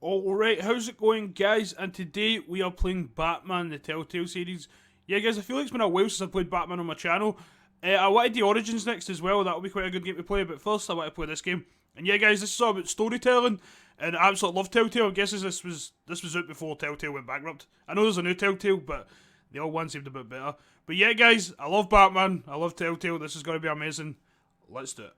Alright, how's it going, guys? And today we are playing Batman, the Telltale series. Yeah, guys, I feel like it's been a while since I've played Batman on my channel. I wanted the Origins next as well, that'll be quite a good game to play, but first I want to play this game. And yeah, guys, this is all about storytelling, and I absolutely love Telltale. I guess this was out before Telltale went bankrupt. I know there's a new Telltale, but the old one seemed a bit better. But yeah, guys, I love Batman, I love Telltale, this is going to be amazing. Let's do it.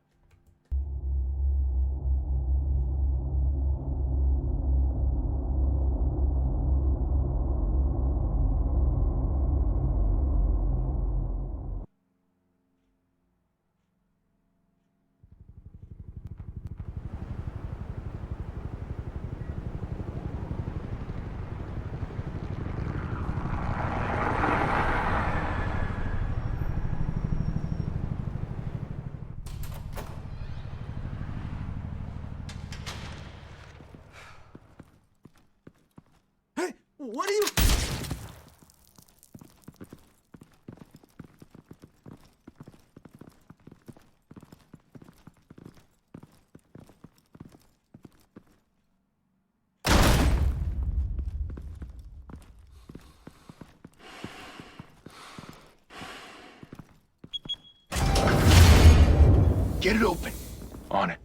What are you... Get it open. On it.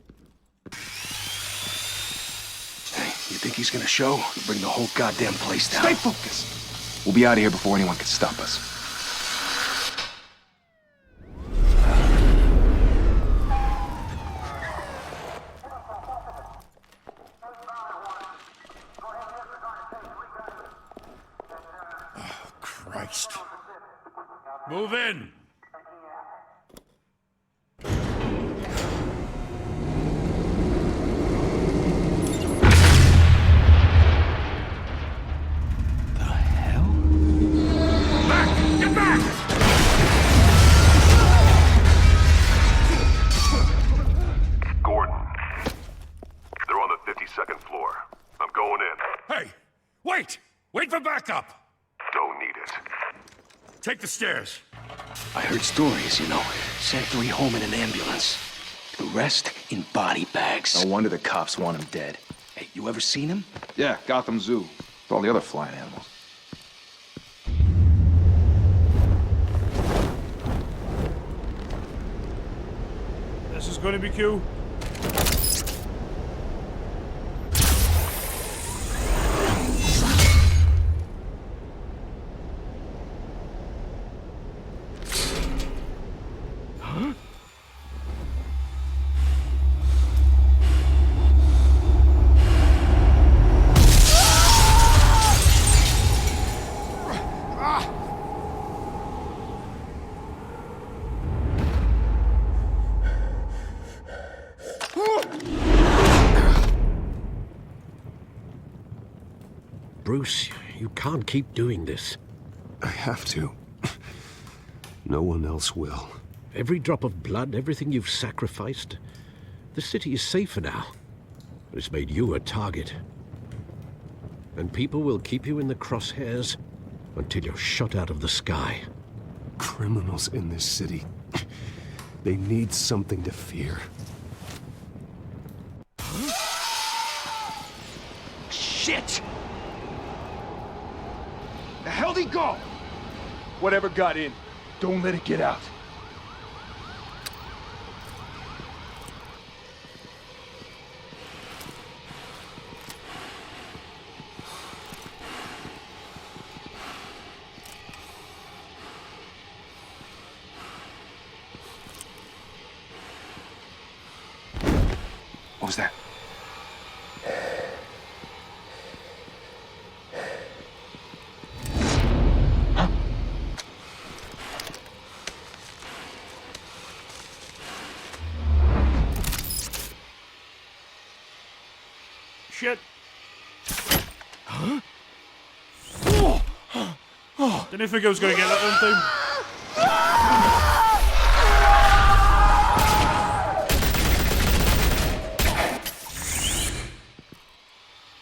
Hey, you think he's gonna show? Bring the whole goddamn place down. Stay focused! We'll be out of here before anyone can stop us. Oh, Christ. Move in! Wait for backup! Don't need it. Take the stairs. I heard stories, you know. Sent 3 home in an ambulance. The rest in body bags. No wonder the cops want him dead. Hey, you ever seen him? Yeah, Gotham Zoo. With all the other flying animals. This is gonna be cool. Bruce, you can't keep doing this. I have to. No one else will. Every drop of blood, everything you've sacrificed. The city is safer now. It's made you a target. And people will keep you in the crosshairs until you're shot out of the sky. Criminals in this city. They need something to fear. Shit! The hell'd he go? Whatever got in, don't let it get out. What was that? Shit. Huh? Didn't think I was gonna get that one time.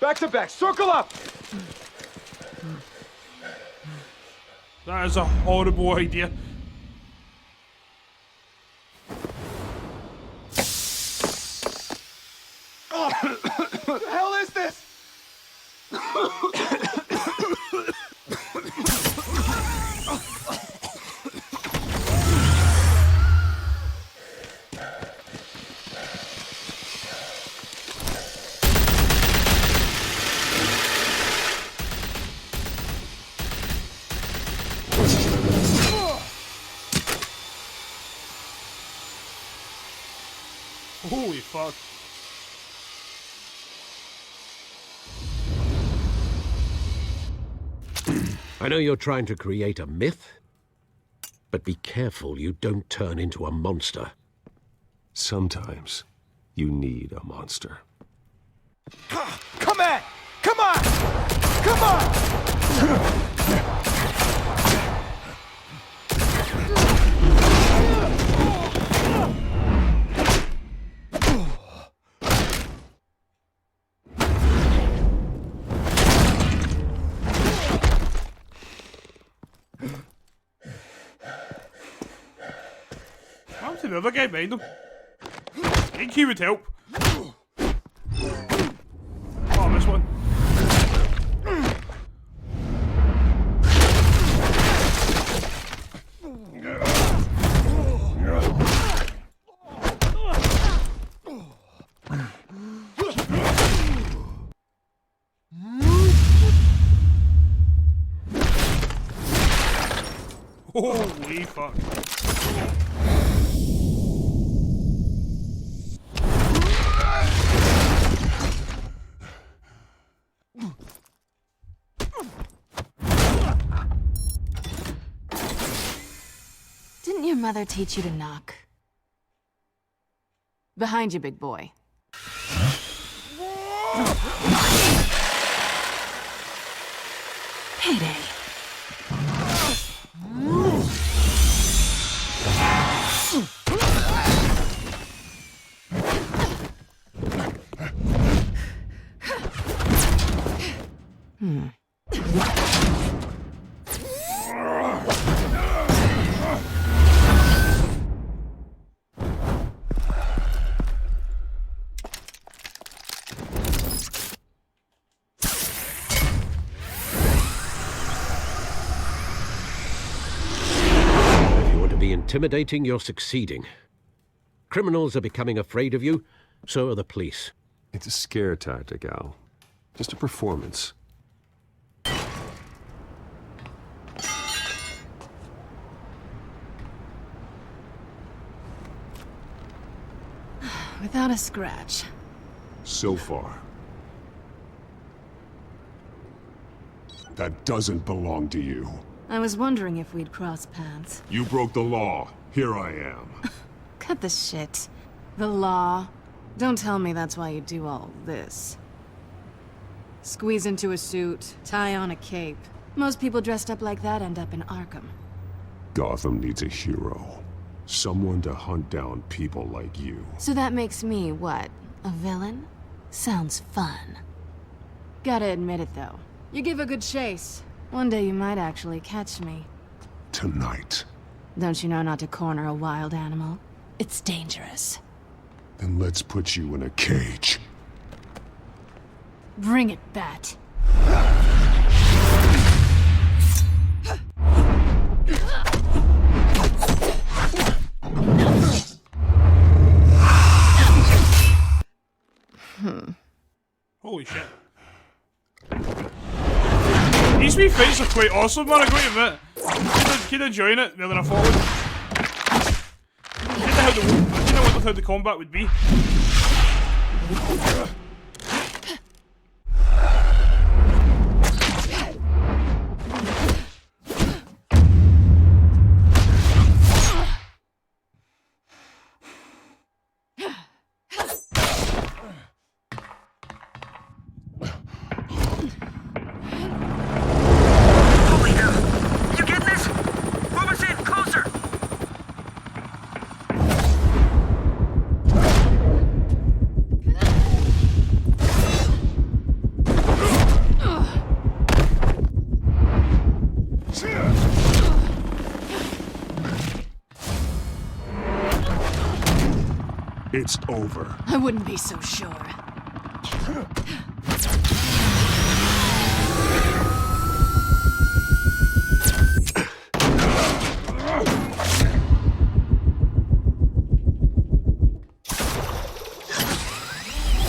Back to back, circle up! That is a horrible idea. What the hell is this? fuck. I know you're trying to create a myth, but be careful you don't turn into a monster. Sometimes you need a monster. Come on! Come on! Come on! What happened to the other guy behind him? I think he would help. Oh, this one. Holy fuck. Didn't your mother teach you to knock? Behind you, big boy. Payday. Intimidating, you're succeeding. Criminals are becoming afraid of you, so are the police. It's a scare tactic, Al. Just a performance. Without a scratch. So far. That doesn't belong to you. I was wondering if we'd cross paths. You broke the law. Here I am. Cut the shit. The law. Don't tell me that's why you do all this. Squeeze into a suit, tie on a cape. Most people dressed up like that end up in Arkham. Gotham needs a hero. Someone to hunt down people like you. So that makes me, what, a villain? Sounds fun. Gotta admit it, though. You give a good chase. One day you might actually catch me. Tonight. Don't you know not to corner a wild animal? It's dangerous. Then let's put you in a cage. Bring it, Bat. Holy shit. These wee fights are quite awesome, man, I gotta admit. Kinda enjoying it more than I thought I kinda wondered how the combat would be. It's over. I wouldn't be so sure.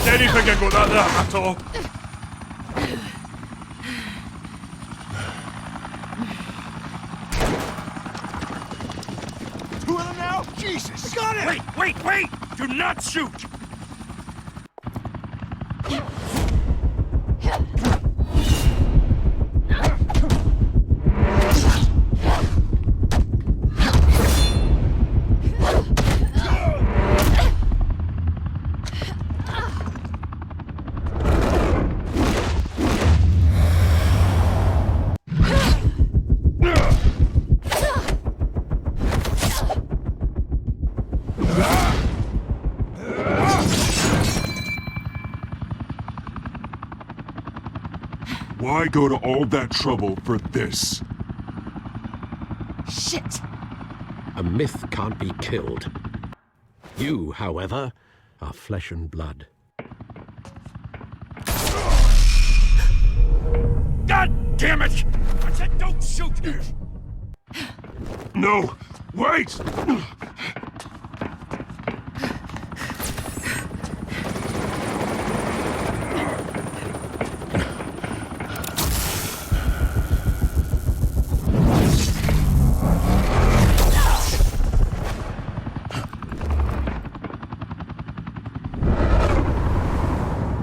Didn't think I got that there at all. Two of them now? Jesus! I got it! Wait! Do not shoot! Why go to all that trouble for this? Shit! A myth can't be killed. You, however, are flesh and blood. God damn it! I said don't shoot! No! Wait!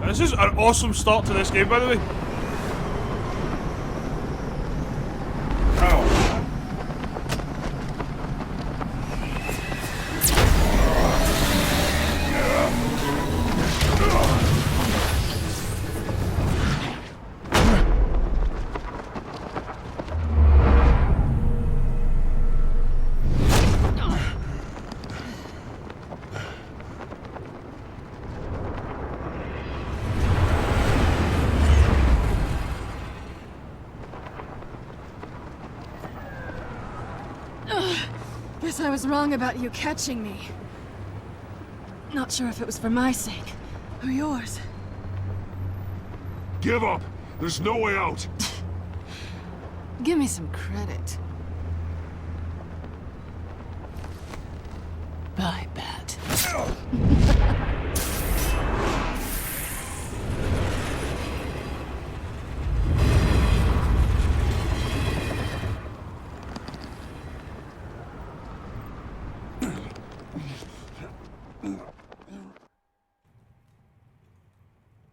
This is an awesome start to this game, by the way. Guess I was wrong about you catching me. Not sure if it was for my sake or yours. Give up! There's no way out! Give me some credit. Bye, Bat.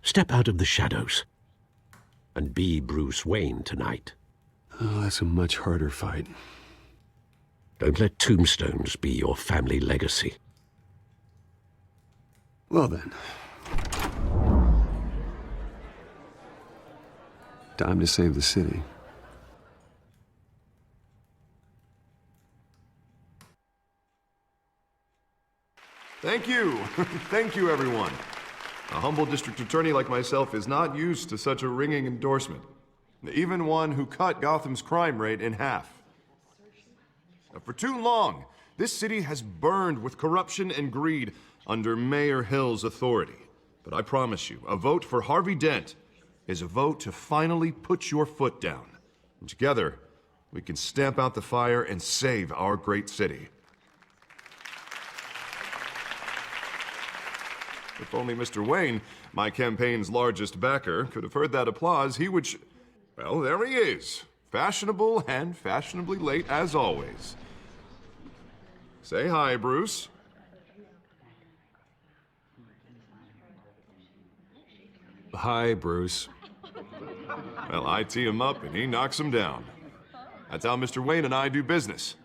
Step out of the shadows and be Bruce Wayne tonight. Oh, that's a much harder fight. Don't let tombstones be your family legacy. Well then. Time to save the city. Thank you. Thank you, everyone. A humble district attorney like myself is not used to such a ringing endorsement. Even one who cut Gotham's crime rate in half. For too long, this city has burned with corruption and greed under Mayor Hill's authority. But I promise you, a vote for Harvey Dent is a vote to finally put your foot down. And together, we can stamp out the fire and save our great city. If only Mr. Wayne, my campaign's largest backer, could have heard that applause, he would well, there he is. Fashionable and fashionably late as always. Say hi, Bruce. Hi, Bruce. Well, I tee him up and he knocks him down. That's how Mr. Wayne and I do business.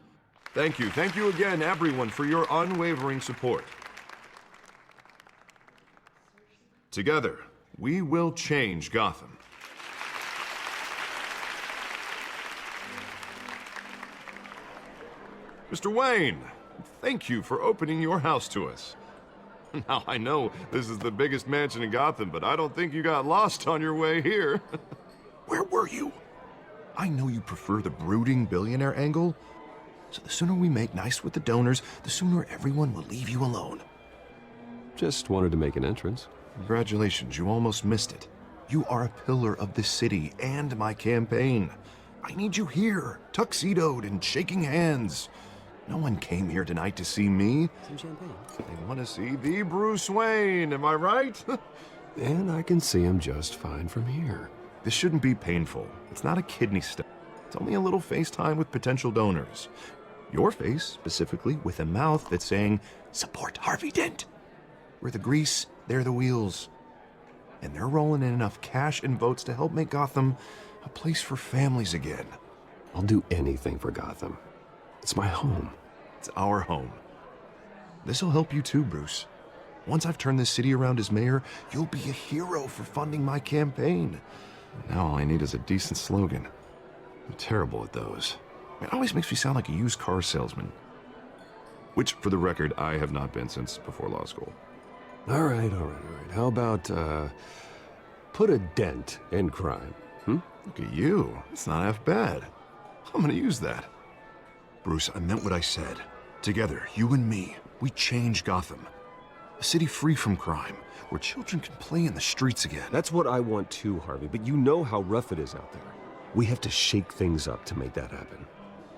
Thank you again, everyone, for your unwavering support. Together, we will change Gotham. Mr. Wayne, thank you for opening your house to us. Now, I know this is the biggest mansion in Gotham, but I don't think you got lost on your way here. Where were you? I know you prefer the brooding billionaire angle, so the sooner we make nice with the donors, the sooner everyone will leave you alone. Just wanted to make an entrance. Congratulations, you almost missed it. You are a pillar of this city and my campaign. I need you here, tuxedoed and shaking hands. No one came here tonight to see me. Some champagne. They want to see the Bruce Wayne, am I right? And I can see him just fine from here. This shouldn't be painful. It's not a kidney stone. It's only a little FaceTime with potential donors. Your face, specifically, with a mouth that's saying, support Harvey Dent. We're the grease, they're the wheels. And they're rolling in enough cash and votes to help make Gotham a place for families again. I'll do anything for Gotham. It's my home. It's our home. This'll help you too, Bruce. Once I've turned this city around as mayor, you'll be a hero for funding my campaign. Now all I need is a decent slogan. I'm terrible at those. It always makes me sound like a used car salesman. Which, for the record, I have not been since before law school. All right. How about, put a dent in crime? Look at you. It's not half bad. I'm gonna use that. Bruce, I meant what I said. Together, you and me, we change Gotham. A city free from crime, where children can play in the streets again. That's what I want too, Harvey, but you know how rough it is out there. We have to shake things up to make that happen.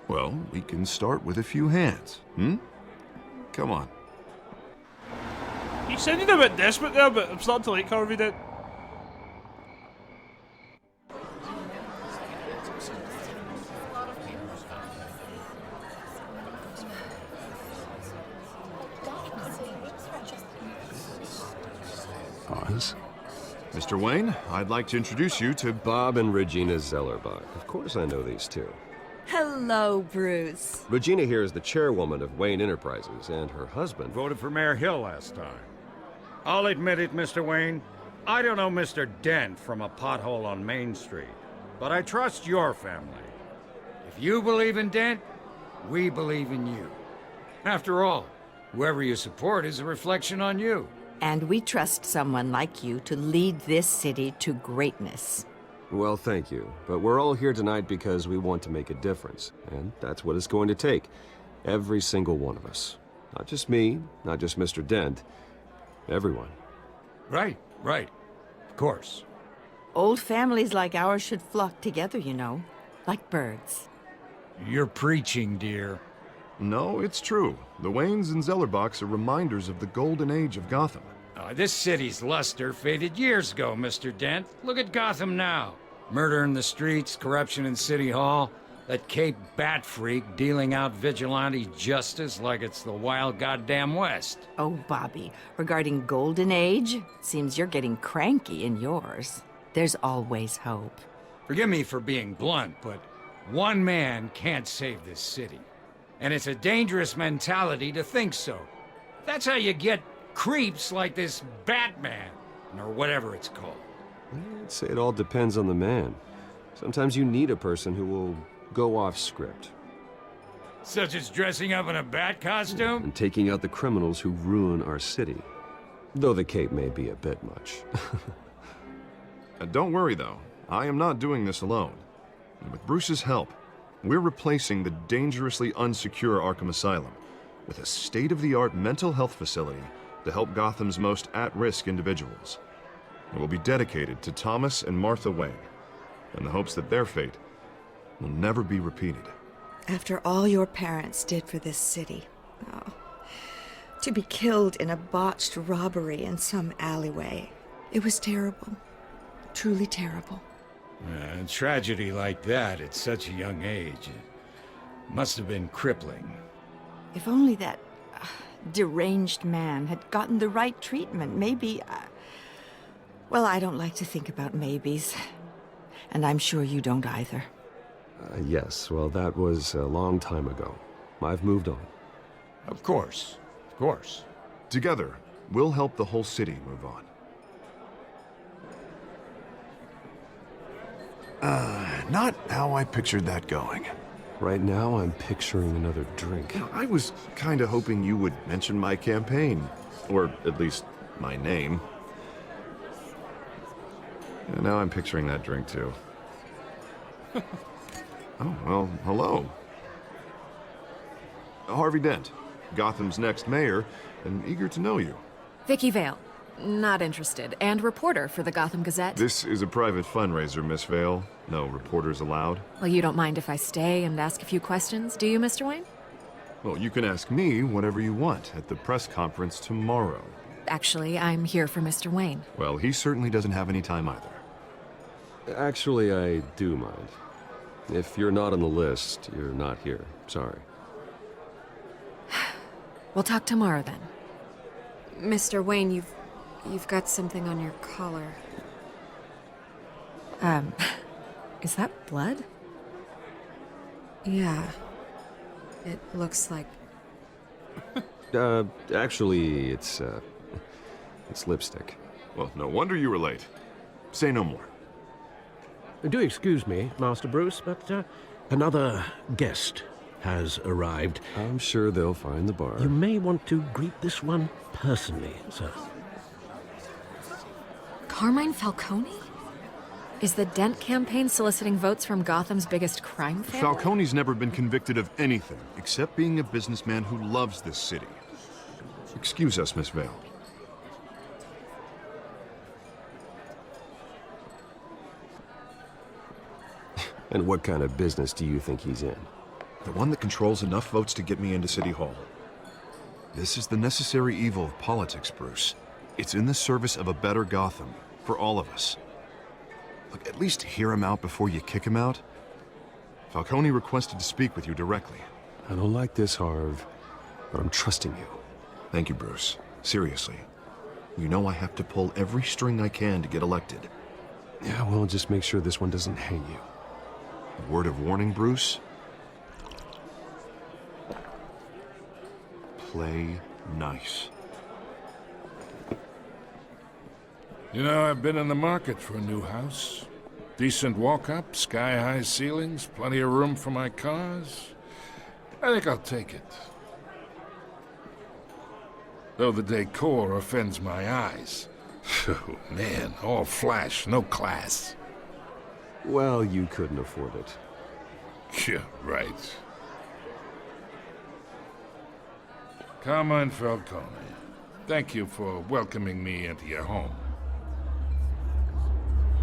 Well, we can start with a few hands, Come on. He sounded a bit desperate there, but I'm starting to like Harvey Dent. Oz? Mr. Wayne, I'd like to introduce you to Bob and Regina Zellerbach. Of course I know these two. Hello, Bruce. Regina here is the chairwoman of Wayne Enterprises, and her husband... Voted for Mayor Hill last time. I'll admit it, Mr. Wayne. I don't know Mr. Dent from a pothole on Main Street, but I trust your family. If you believe in Dent, we believe in you. After all, whoever you support is a reflection on you. And we trust someone like you to lead this city to greatness. Well, thank you. But we're all here tonight because we want to make a difference. And that's what it's going to take. Every single one of us. Not just me, not just Mr. Dent. Everyone. Right. Of course. Old families like ours should flock together, you know. Like birds. You're preaching, dear. No, it's true. The Waynes and Zellerbachs are reminders of the golden age of Gotham. This city's luster faded years ago, Mr. Dent. Look at Gotham now. Murder in the streets, corruption in City Hall, that Cape Bat freak dealing out vigilante justice like it's the wild goddamn West. Oh, Bobby, regarding Golden Age, seems you're getting cranky in yours. There's always hope. Forgive me for being blunt, but one man can't save this city. And it's a dangerous mentality to think so. That's how you get creeps like this Batman, or whatever it's called. I'd say it all depends on the man. Sometimes you need a person who will go off script. Such as dressing up in a bat costume? And taking out the criminals who ruin our city. Though the cape may be a bit much. Don't worry, though. I am not doing this alone. And with Bruce's help, we're replacing the dangerously unsecure Arkham Asylum with a state-of-the-art mental health facility to help Gotham's most at-risk individuals. It will be dedicated to Thomas and Martha Wayne, in the hopes that their fate will never be repeated. After all your parents did for this city, to be killed in a botched robbery in some alleyway, it was terrible. Truly terrible. A tragedy like that at such a young age, it must have been crippling. If only that deranged man had gotten the right treatment, maybe... well, I don't like to think about maybes. And I'm sure you don't either. Yes, well, that was a long time ago. I've moved on. Of course. Together, we'll help the whole city move on. Not how I pictured that going. Right now, I'm picturing another drink. I was kind of hoping you would mention my campaign. Or at least, my name. And now I'm picturing that drink, too. Oh, well, hello. Harvey Dent, Gotham's next mayor, and eager to know you. Vicky Vale. Not interested. And reporter for the Gotham Gazette. This is a private fundraiser, Miss Vale. No reporters allowed. Well, you don't mind if I stay and ask a few questions, do you, Mr. Wayne? Well, you can ask me whatever you want at the press conference tomorrow. Actually, I'm here for Mr. Wayne. Well, he certainly doesn't have any time either. Actually, I do mind. If you're not on the list, you're not here. Sorry. We'll talk tomorrow, then. Mr. Wayne, you've got something on your collar. Is that blood? Yeah. It looks like... Actually, it's lipstick. Well, no wonder you were late. Say no more. Do excuse me, Master Bruce, but another guest has arrived. I'm sure they'll find the bar. You may want to greet this one personally, sir. Carmine Falcone? Is the Dent campaign soliciting votes from Gotham's biggest crime family? Falcone's never been convicted of anything except being a businessman who loves this city. Excuse us, Miss Vale. And what kind of business do you think he's in? The one that controls enough votes to get me into City Hall. This is the necessary evil of politics, Bruce. It's in the service of a better Gotham, for all of us. Look, at least hear him out before you kick him out. Falcone requested to speak with you directly. I don't like this, Harv, but I'm trusting you. Thank you, Bruce. Seriously. You know I have to pull every string I can to get elected. Yeah, well, just make sure this one doesn't hang you. A word of warning, Bruce? Play nice. You know, I've been in the market for a new house. Decent walk-up, sky-high ceilings, plenty of room for my cars. I think I'll take it. Though the decor offends my eyes. Oh, man, all flash, no class. Well, you couldn't afford it. Yeah, right. Carmine Falcone, thank you for welcoming me into your home.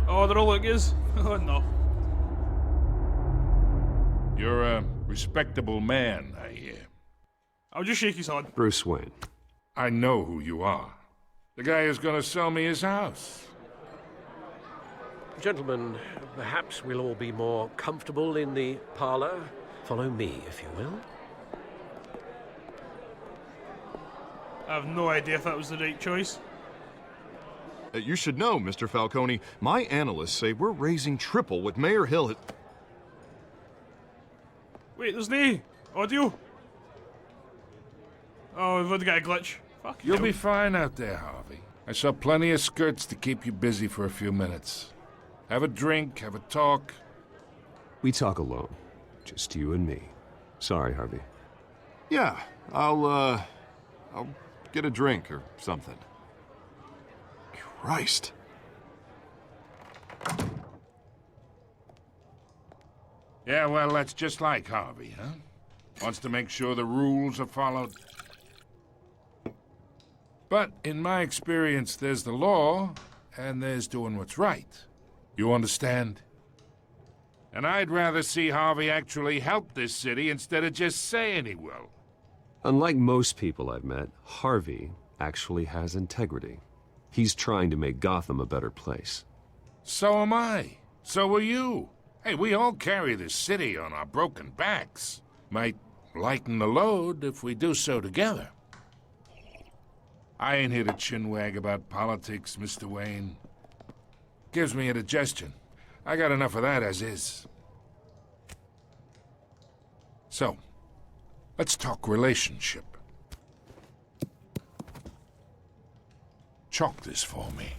Oh, they're all like his? Oh, no. You're a respectable man, I hear. I'll just shake his hand. Bruce Wayne. I know who you are. The guy who's gonna sell me his house. Gentlemen, perhaps we'll all be more comfortable in the parlor. Follow me, if you will. I have no idea if that was the right choice. You should know, Mr. Falcone, my analysts say we're raising triple what Mayor Hill had... Wait, there's no audio? Oh, we've already got a glitch. Fuck You'll be fine out there, Harvey. I saw plenty of skirts to keep you busy for a few minutes. Have a drink, have a talk. We talk alone. Just you and me. Sorry, Harvey. Yeah, I'll get a drink or something. Christ. Yeah, well, that's just like Harvey, huh? Wants to make sure the rules are followed. But in my experience, there's the law, and there's doing what's right. You understand? And I'd rather see Harvey actually help this city instead of just saying he will. Unlike most people I've met, Harvey actually has integrity. He's trying to make Gotham a better place. So am I. So are you. Hey, we all carry this city on our broken backs. Might lighten the load if we do so together. I ain't here to chinwag about politics, Mr. Wayne. Gives me indigestion. I got enough of that as is. So, let's talk relationship. Chalk this for me.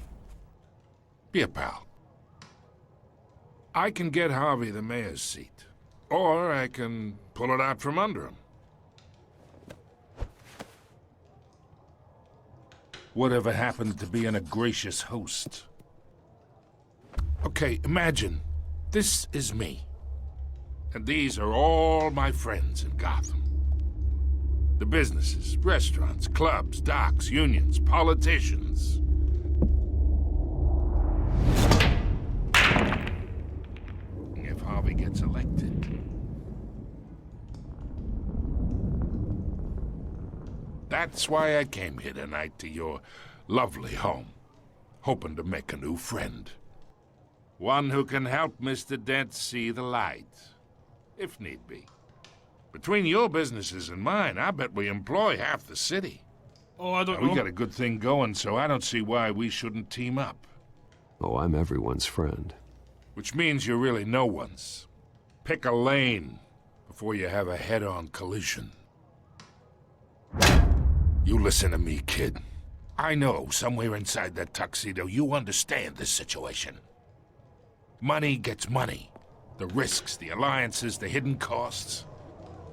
Be a pal. I can get Harvey the mayor's seat, or I can pull it out from under him. Whatever happened to being a gracious host? Okay, imagine this is me, and these are all my friends in Gotham. The businesses, restaurants, clubs, docks, unions, politicians. If Harvey gets elected, that's why I came here tonight to your lovely home, hoping to make a new friend. One who can help Mr. Dent see the light, if need be. Between your businesses and mine, I bet we employ half the city. Oh, I don't know. We got a good thing going, so I don't see why we shouldn't team up. Oh, I'm everyone's friend. Which means you're really no one's. Pick a lane before you have a head-on collision. You listen to me, kid. I know somewhere inside that tuxedo you understand this situation. Money gets money. The risks, the alliances, the hidden costs.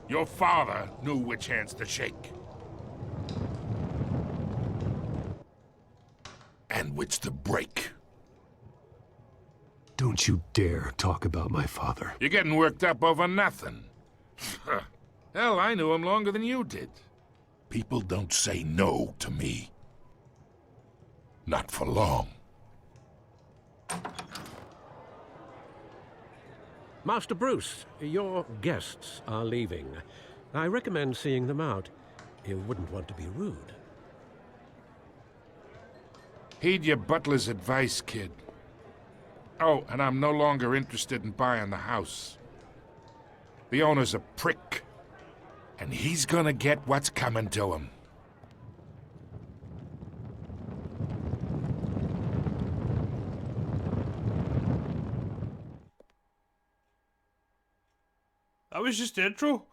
Your father knew which hands to shake. And which to break. Don't you dare talk about my father. You're getting worked up over nothing. Hell, I knew him longer than you did. People don't say no to me. Not for long. Master Bruce, your guests are leaving. I recommend seeing them out. You wouldn't want to be rude. Heed your butler's advice, kid. Oh, and I'm no longer interested in buying the house. The owner's a prick, and he's gonna get what's coming to him. That was just the intro.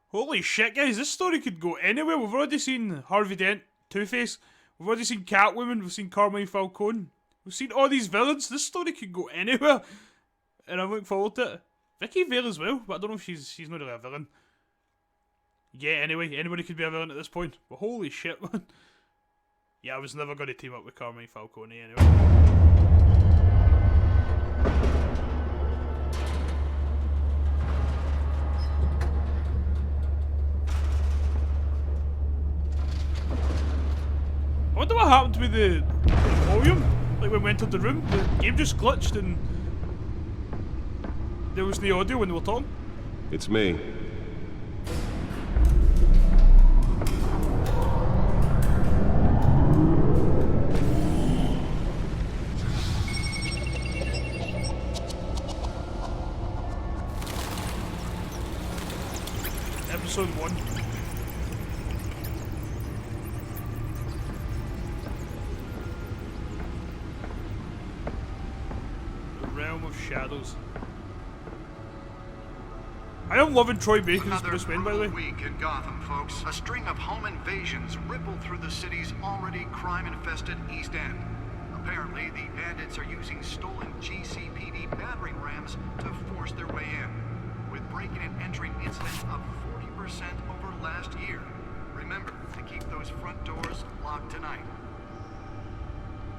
Holy shit, guys, this story could go anywhere. We've already seen Harvey Dent, Two-Face. We've already seen Catwoman. We've seen Carmine Falcone. We've seen all these villains. This story could go anywhere. And I'm looking forward to it. Vicky Vale as well, but I don't know if she's not really a villain. Yeah, anyway, anybody could be a villain at this point. But holy shit, man. Yeah, I was never going to team up with Carmine Falcone anyway. I wonder what happened with the volume. Like when we entered the room, the game just glitched and there was no audio when they were talking. It's me. Episode 1. Shadows. I am loving Troy Bacon's Bruce Wayne, by the way. Week in Gotham, folks. A string of home invasions rippled through the city's already crime-infested East End. Apparently, the bandits are using stolen GCPD battering rams to force their way in, with breaking and entering incidents up 40% over last year. Remember to keep those front doors locked tonight.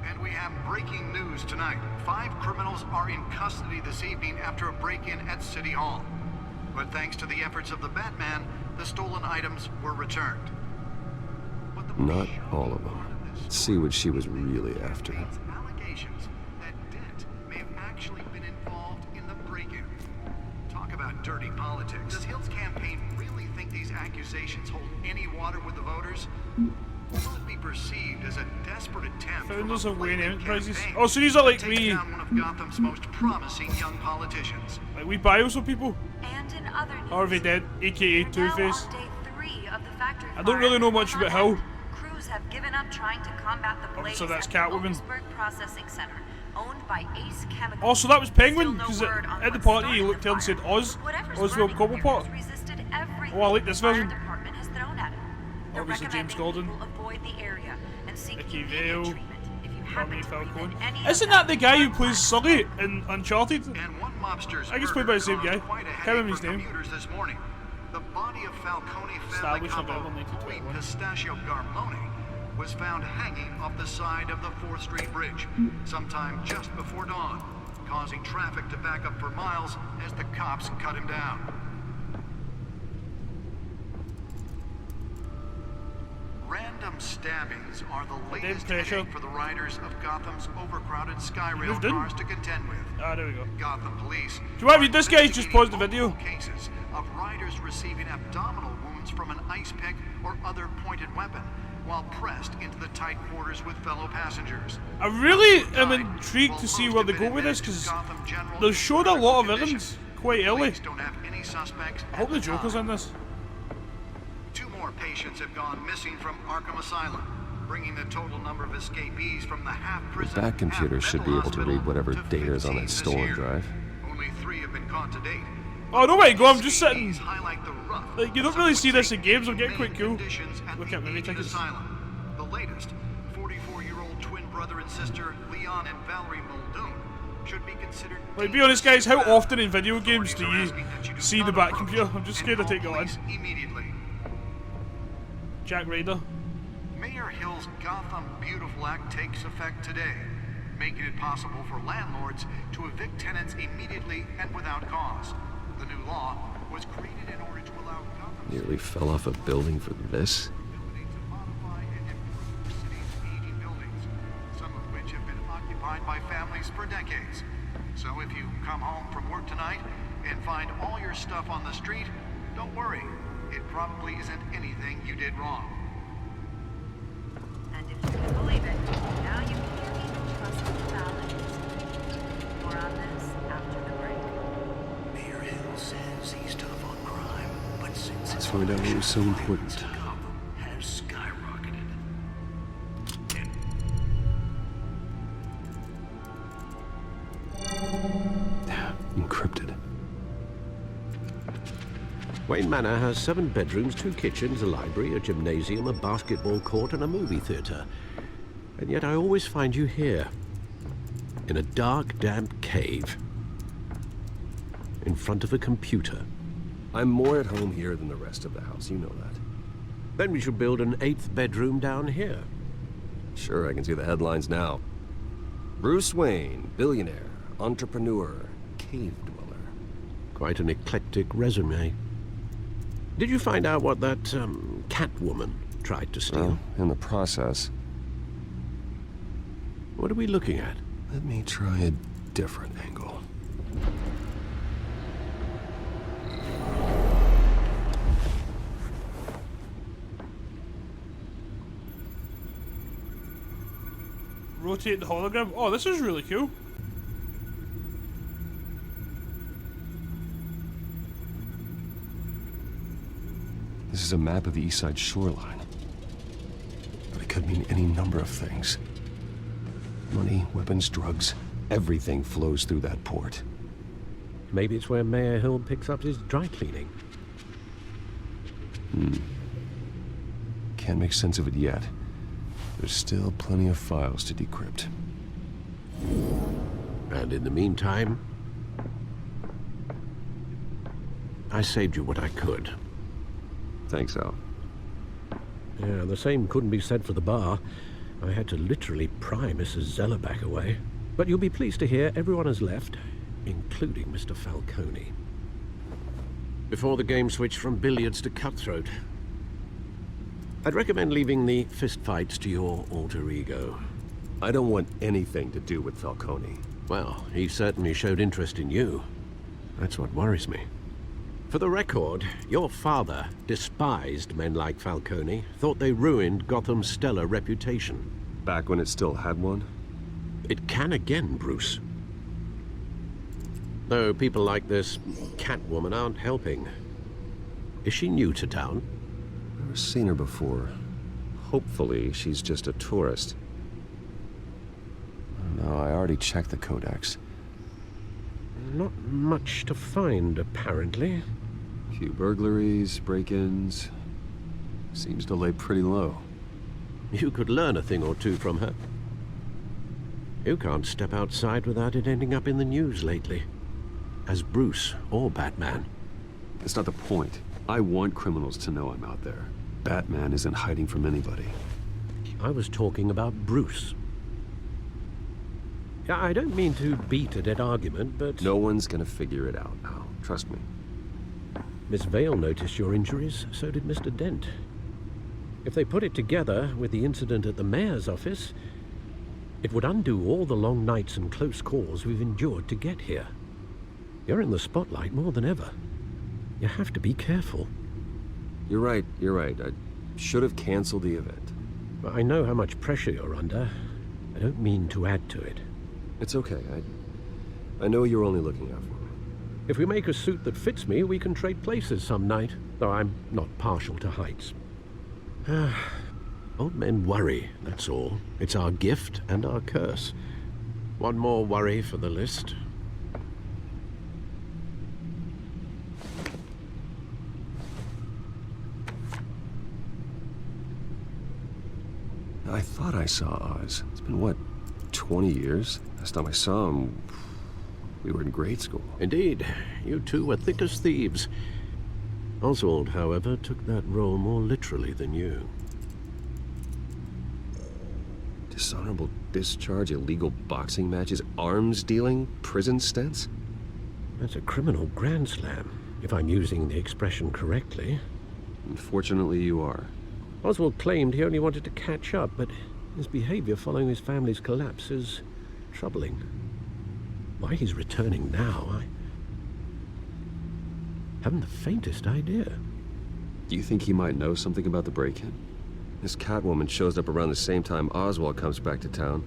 And we have breaking news tonight. 5 criminals are in custody this evening after a break-in at City Hall. But thanks to the efforts of the Batman, the stolen items were returned. Not all of them. Let's see what she was really after. Allegations that Dent may have actually been involved in the break-in. Talk about dirty politics. Does Hill's campaign really think these accusations hold any water with the voters? Will it be perceived as a desperate attempt Founders of Wayne Enterprises. Oh, so these are like we one of Gotham's most promising young politicians. Like we bios of people. And in other news, Harvey Dent, aka Two-Face. day 3 of the factory I don't really know much about Hill. Crews have given up trying to combat the blaze so that's at the Catwoman. Otisburg Processing Center, owned by Ace Chemical. Oh, so that was Penguin, because at the party he looked there and said Oz. Oswald Cobblepot. Oh, I like this version. Obviously James Gordon. Vicky Vale. Carmine Falcone. Isn't that the guy who plays Sully in Uncharted? I guess played by the same guy. Can't remember his name. This morning, the body of Falcone family Established couple, November Lee 1921. Pistachio Garmone, was found hanging off the side of the 4th Street Bridge sometime just before dawn, causing traffic to back up for miles as the cops cut him down. Random stabbings are the latest headache for the riders of Gotham's overcrowded Skyrail cars to contend with. Ah, there we go. Gotham police. Do you want to read this, guys? Just pause the video. Cases of riders receiving abdominal wounds from an ice pick or other pointed weapon while pressed into the tight quarters with fellow passengers. I really am intrigued to see where they go with this, because they showed a lot of villains quite early. I hope the Joker's in this. 2 more patients have gone missing from Arkham Asylum, bringing the total number of escapees from the half-prison, That computer should be able to read whatever data is on that stolen drive. Only 3 have been caught to date. Oh, no way, go, I'm just sitting. Like, you don't really see this in games, I'm getting quite cool. Look at movie tickets. The latest, 44-year-old twin brother and sister Leon and Valerie Muldoon should be considered. Like, be honest, guys, how often in video games do you see the back computer? I'm just scared to take it on. Immediately. Jack Ryder. Mayor Hill's Gotham Beautiful Act takes effect today. making it possible for landlords to evict tenants immediately and without cause. The new law was created in order to allow Gotham Nearly fell off a building for this. to modify and improve the city's aging buildings, some of which have been occupied by families for decades. So if you come home from work tonight and find all your stuff on the street, don't worry. It probably isn't anything you did wrong. And if you can believe it, now you can't even trust the balance. More on this after the break. Mayor Hill says he's tough on crime, but since Let's find out what was so important. Gotham has skyrocketed. Encrypted. Wayne Manor has 7 bedrooms, 2 kitchens, a library, a gymnasium, a basketball court, and a movie theatre. And yet I always find you here, in a dark, damp cave, in front of a computer. I'm more at home here than the rest of the house, you know that. Then we should build an 8th bedroom down here. Sure, I can see the headlines now. Bruce Wayne, billionaire, entrepreneur, cave dweller. Quite an eclectic resume. Did you find out what that, Catwoman tried to steal? Well, in the process. What are we looking at? Let me try a different angle. Rotate the hologram. Oh, this is really cool. This is a map of the East Side shoreline. But it could mean any number of things. Money, weapons, drugs, everything flows through that port. Maybe it's where Mayor Hill picks up his dry cleaning. Can't make sense of it yet. There's still plenty of files to decrypt. And in the meantime, I saved you what I could. Thanks, Al. Yeah, the same couldn't be said for the bar. I had to literally pry Mrs. Zellerback away. But you'll be pleased to hear everyone has left, including Mr. Falcone. Before the game switched from billiards to cutthroat. I'd recommend leaving the fistfights to your alter ego. I don't want anything to do with Falcone. Well, he certainly showed interest in you. That's what worries me. For the record, your father despised men like Falcone, thought they ruined Gotham's stellar reputation. Back when it still had one? It can again, Bruce. Though people like this Catwoman aren't helping. Is she new to town? Never seen her before. Hopefully, she's just a tourist. No, I already checked the codex. Not much to find, apparently. Few burglaries, break-ins. Seems to lay pretty low. You could learn a thing or two from her. You can't step outside without it ending up in the news lately. As Bruce or Batman. That's not the point. I want criminals to know I'm out there. Batman isn't hiding from anybody. I was talking about Bruce. Yeah, I don't mean to beat a dead argument, but... No one's gonna figure it out, Al. Trust me. Miss Vale noticed your injuries, so did Mr. Dent. If they put it together with the incident at the mayor's office, it would undo all the long nights and close calls we've endured to get here. You're in the spotlight more than ever. You have to be careful. You're right. I should have canceled the event. I know how much pressure you're under. I don't mean to add to it. It's okay. I know you're only looking out for me. If we make a suit that fits me, we can trade places some night, though I'm not partial to heights. Old men worry, that's all. It's our gift and our curse. One more worry for the list. I thought I saw Oz. It's been, what, 20 years? Last time I saw him, we were in grade school. Indeed. You two were thick as thieves. Oswald, however, took that role more literally than you. Dishonorable discharge, illegal boxing matches, arms dealing, prison stints? That's a criminal grand slam, if I'm using the expression correctly. Unfortunately, you are. Oswald claimed he only wanted to catch up, but his behavior following his family's collapse is troubling. Why he's returning now, I haven't the faintest idea. Do you think he might know something about the break-in? This Catwoman shows up around the same time Oswald comes back to town.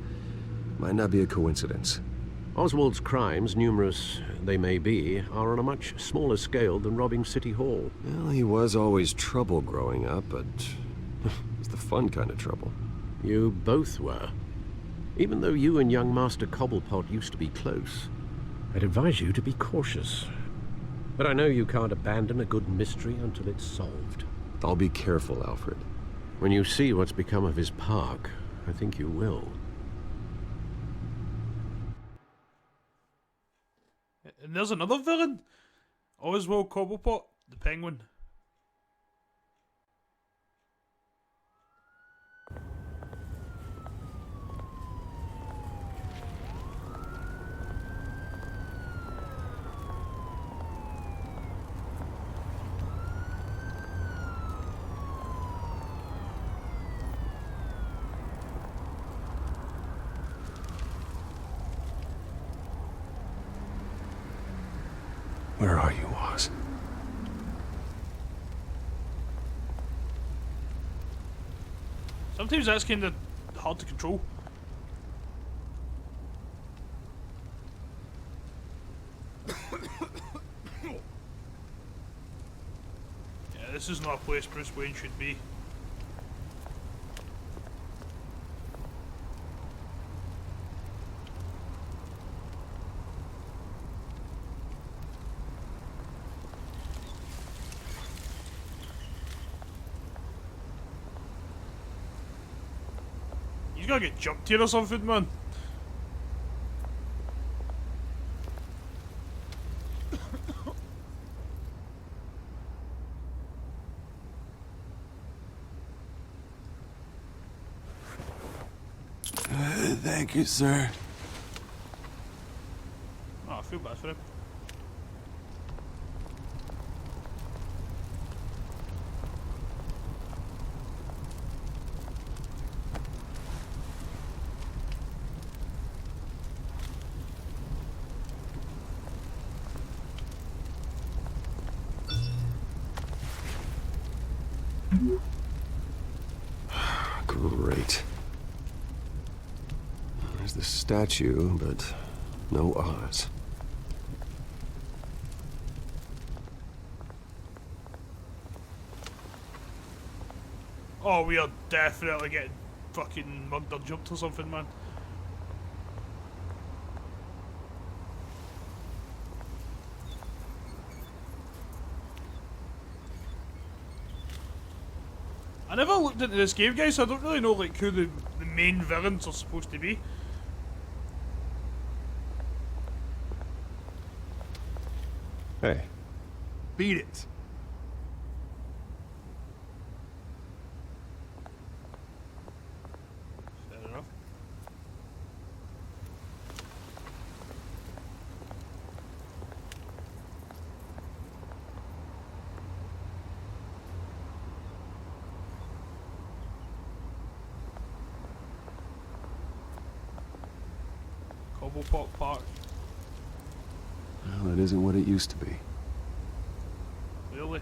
Might not be a coincidence. Oswald's crimes, numerous they may be, are on a much smaller scale than robbing City Hall. Well, he was always trouble growing up, but it was the fun kind of trouble. You both were. Even though you and young Master Cobblepot used to be close, I'd advise you to be cautious. But I know you can't abandon a good mystery until it's solved. I'll be careful, Alfred. When you see what's become of his park, I think you will. And there's another villain. Oswald Cobblepot, the Penguin. Where are you, Oz? Sometimes that's kind of hard to control. Yeah, this is not a place Bruce Wayne should be. He's gonna get jumped here or something, man. Thank you, sir. Oh, I feel bad for him. Great. There's the statue, but no Oz. Oh, we are definitely getting fucking mugged or jumped or something, man. I never looked into this game, guys, so I don't really know like who the main villains are supposed to be. Hey. Beat it. Fair enough. Cobblepot Park. Well, it isn't what it used to be. Really?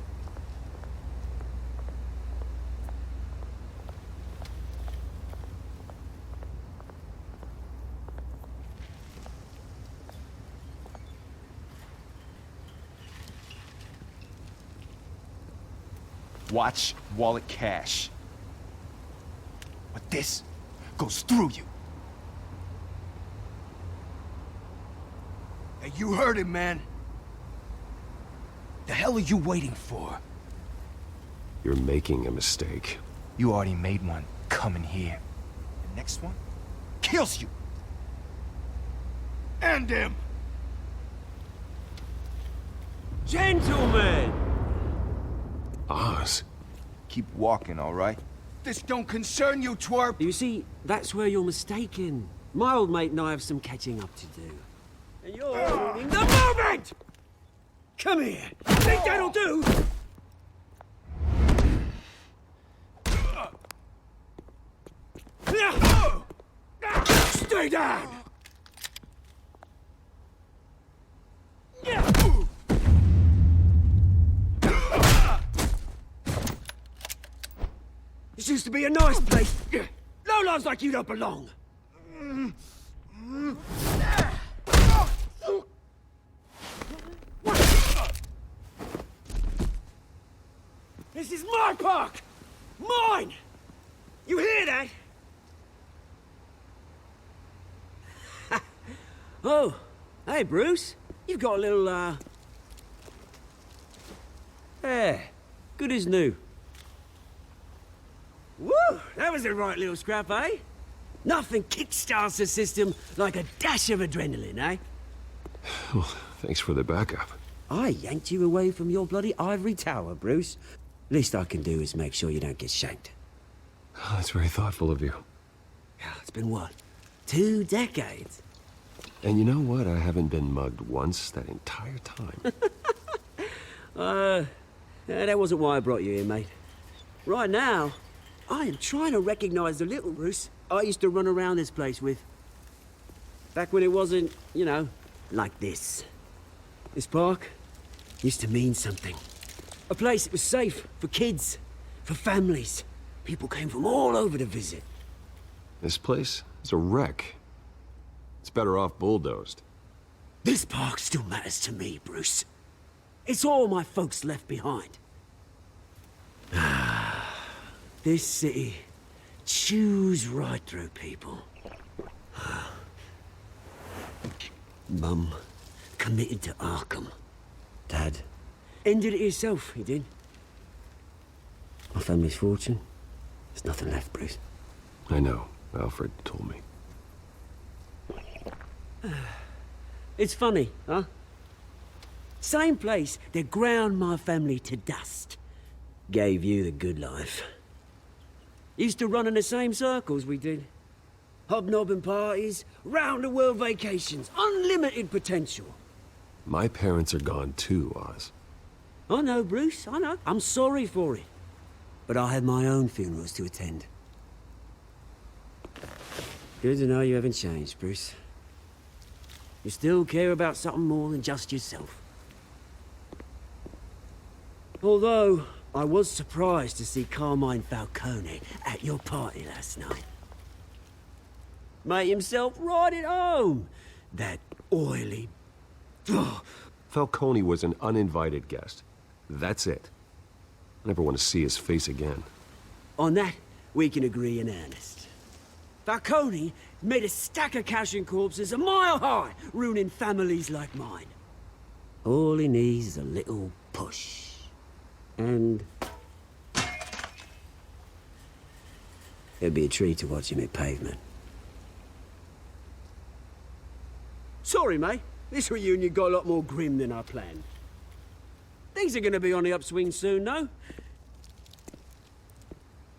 Watch wallet cash. But this goes through you. Hey, you heard him, man. The hell are you waiting for? You're making a mistake. You already made one coming here. The next one kills you. End him. Gentlemen! Oz. Keep walking, all right? This don't concern you, twerp! You see, that's where you're mistaken. My old mate and I have some catching up to do. And you're ruining the moment! Come here! Think that'll do? Stay down! This used to be a nice place. Lowlifes like you don't belong. This is my park! Mine! You hear that? Oh, hey, Bruce. You've got a little, Yeah, good as new. Woo! That was a right little scrap, eh? Nothing kickstarts the system like a dash of adrenaline, eh? Well, thanks for the backup. I yanked you away from your bloody ivory tower, Bruce. Least I can do is make sure you don't get shanked. Oh, that's very thoughtful of you. Yeah, it's been what? 2 decades? And you know what? I haven't been mugged once that entire time. That wasn't why I brought you here, mate. Right now, I am trying to recognize the little Bruce I used to run around this place with. Back when it wasn't, you know, like this. This park used to mean something. A place that was safe for kids, for families. People came from all over to visit. This place is a wreck. It's better off bulldozed. This park still matters to me, Bruce. It's all my folks left behind. This city chews right through people. Mum committed to Arkham. Dad ended it himself, he did. My family's fortune, there's nothing left, Bruce. I know. Alfred told me. It's funny, huh? Same place that ground my family to dust. Gave you the good life. Used to run in the same circles we did. Hobnobbing parties, round-the-world vacations, unlimited potential. My parents are gone too, Oz. I know, Bruce, I know. I'm sorry for it. But I had my own funerals to attend. Good to know you haven't changed, Bruce. You still care about something more than just yourself. Although, I was surprised to see Carmine Falcone at your party last night. Made himself right at home. That oily... Falcone was an uninvited guest. That's it. I never want to see his face again. On that, we can agree in earnest. Falcone made a stack of cash and corpses a mile high, ruining families like mine. All he needs is a little push. And... it'd be a treat to watch him hit pavement. Sorry, mate. This reunion got a lot more grim than I planned. Things are gonna be on the upswing soon, no?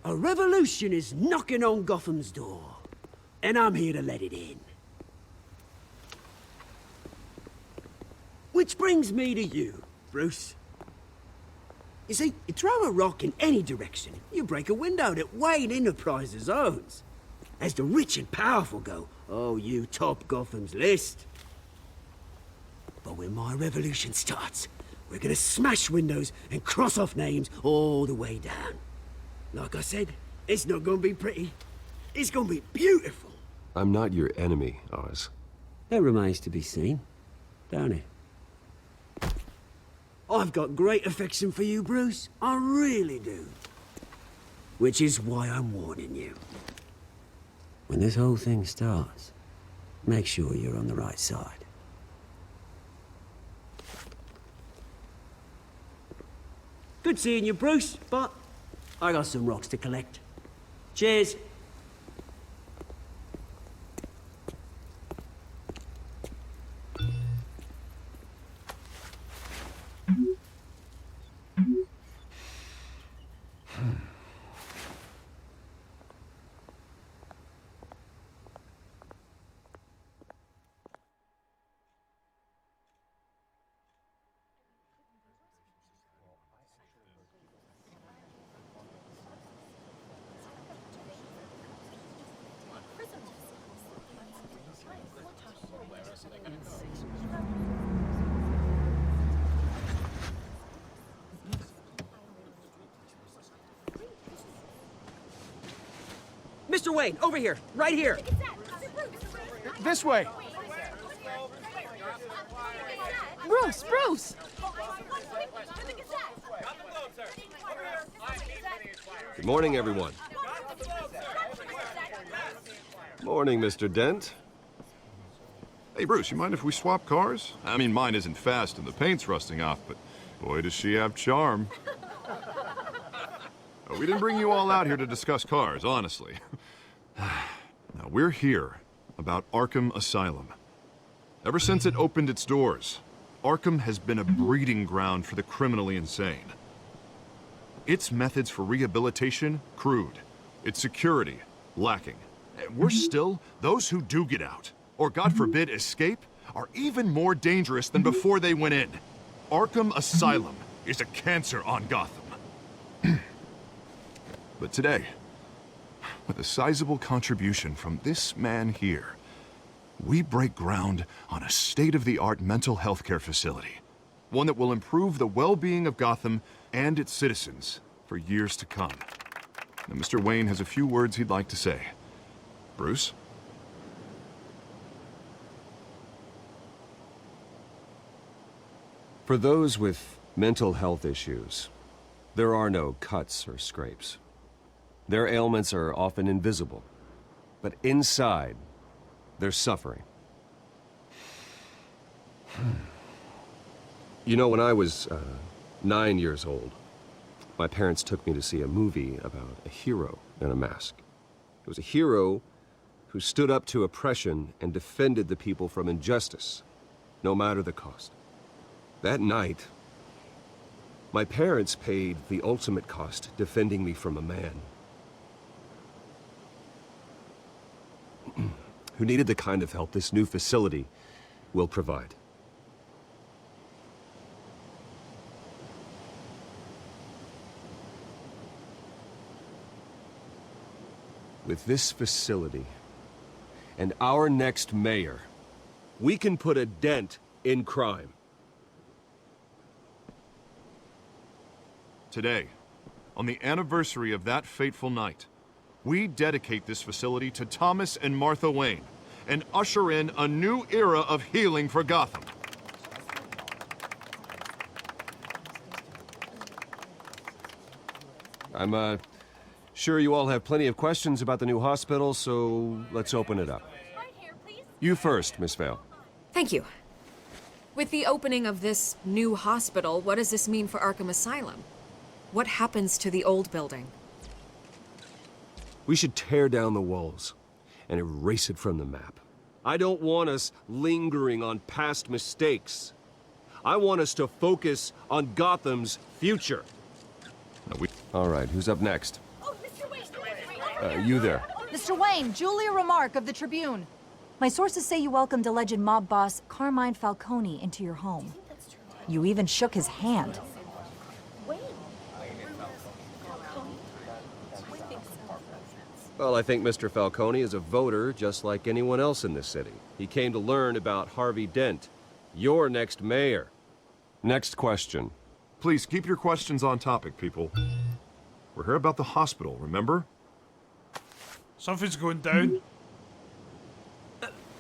A revolution is knocking on Gotham's door. And I'm here to let it in. Which brings me to you, Bruce. You see, you throw a rock in any direction, you break a window that Wayne Enterprises owns. As the rich and powerful go, oh, you top Gotham's list. But when my revolution starts, we're gonna smash windows and cross off names all the way down. Like I said, it's not gonna be pretty. It's gonna be beautiful. I'm not your enemy, Oz. That remains to be seen, don't it? I've got great affection for you, Bruce. I really do. Which is why I'm warning you. When this whole thing starts, make sure you're on the right side. Good seeing you, Bruce, but I got some rocks to collect. Cheers. Mr. Wayne, over here. Right here. This way. Bruce! Good morning, everyone. Morning, Mr. Dent. Hey, Bruce, you mind if we swap cars? I mean, mine isn't fast and the paint's rusting off, but boy, does she have charm. We didn't bring you all out here to discuss cars, honestly. Now, we're here about Arkham Asylum. Ever since it opened its doors, Arkham has been a breeding ground for the criminally insane. Its methods for rehabilitation, crude. Its security, lacking. And worse still, those who do get out, or God forbid escape, are even more dangerous than before they went in. Arkham Asylum is a cancer on Gotham. But today, with a sizable contribution from this man here, we break ground on a state-of-the-art mental health care facility. One that will improve the well-being of Gotham and its citizens for years to come. Now, Mr. Wayne has a few words he'd like to say. Bruce? For those with mental health issues, there are no cuts or scrapes. Their ailments are often invisible, but inside, they're suffering. You know, when I was 9 years old, my parents took me to see a movie about a hero in a mask. It was a hero who stood up to oppression and defended the people from injustice, no matter the cost. That night, my parents paid the ultimate cost defending me from a man who needed the kind of help this new facility will provide. With this facility and our next mayor, we can put a dent in crime. Today, on the anniversary of that fateful night, we dedicate this facility to Thomas and Martha Wayne and usher in a new era of healing for Gotham. I'm sure you all have plenty of questions about the new hospital, so let's open it up. You first, Miss Vale. Thank you. With the opening of this new hospital, what does this mean for Arkham Asylum? What happens to the old building? We should tear down the walls and erase it from the map. I don't want us lingering on past mistakes. I want us to focus on Gotham's future. All right, who's up next? You there. Mr. Wayne, Julia Remark of the Tribune. My sources say you welcomed alleged mob boss Carmine Falcone into your home. You even shook his hand. Well, I think Mr. Falcone is a voter just like anyone else in this city. He came to learn about Harvey Dent, your next mayor. Next question. Please keep your questions on topic, people. We're here about the hospital, remember? Something's going down.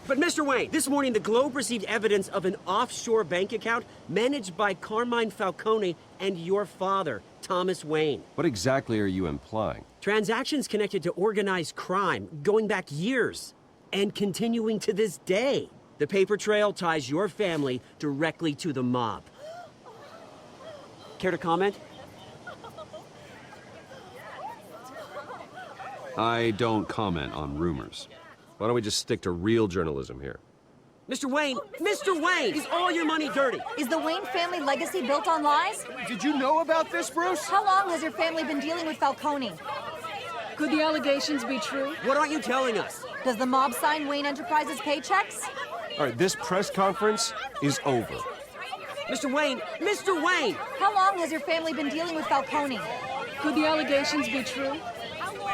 But Mr. Wayne, this morning the Globe received evidence of an offshore bank account managed by Carmine Falcone and your father, Thomas Wayne. What exactly are you implying? Transactions connected to organized crime going back years and continuing to this day. The paper trail ties your family directly to the mob. Care to comment? I don't comment on rumors. Why don't we just stick to real journalism here? Mr. Wayne! Mr. Wayne! Is all your money dirty? Is the Wayne family legacy built on lies? Did you know about this, Bruce? How long has your family been dealing with Falcone? Could the allegations be true? What aren't you telling us? Does the mob sign Wayne Enterprises paychecks? All right, this press conference is over. Mr. Wayne! Mr. Wayne! How long has your family been dealing with Falcone? Could the allegations be true?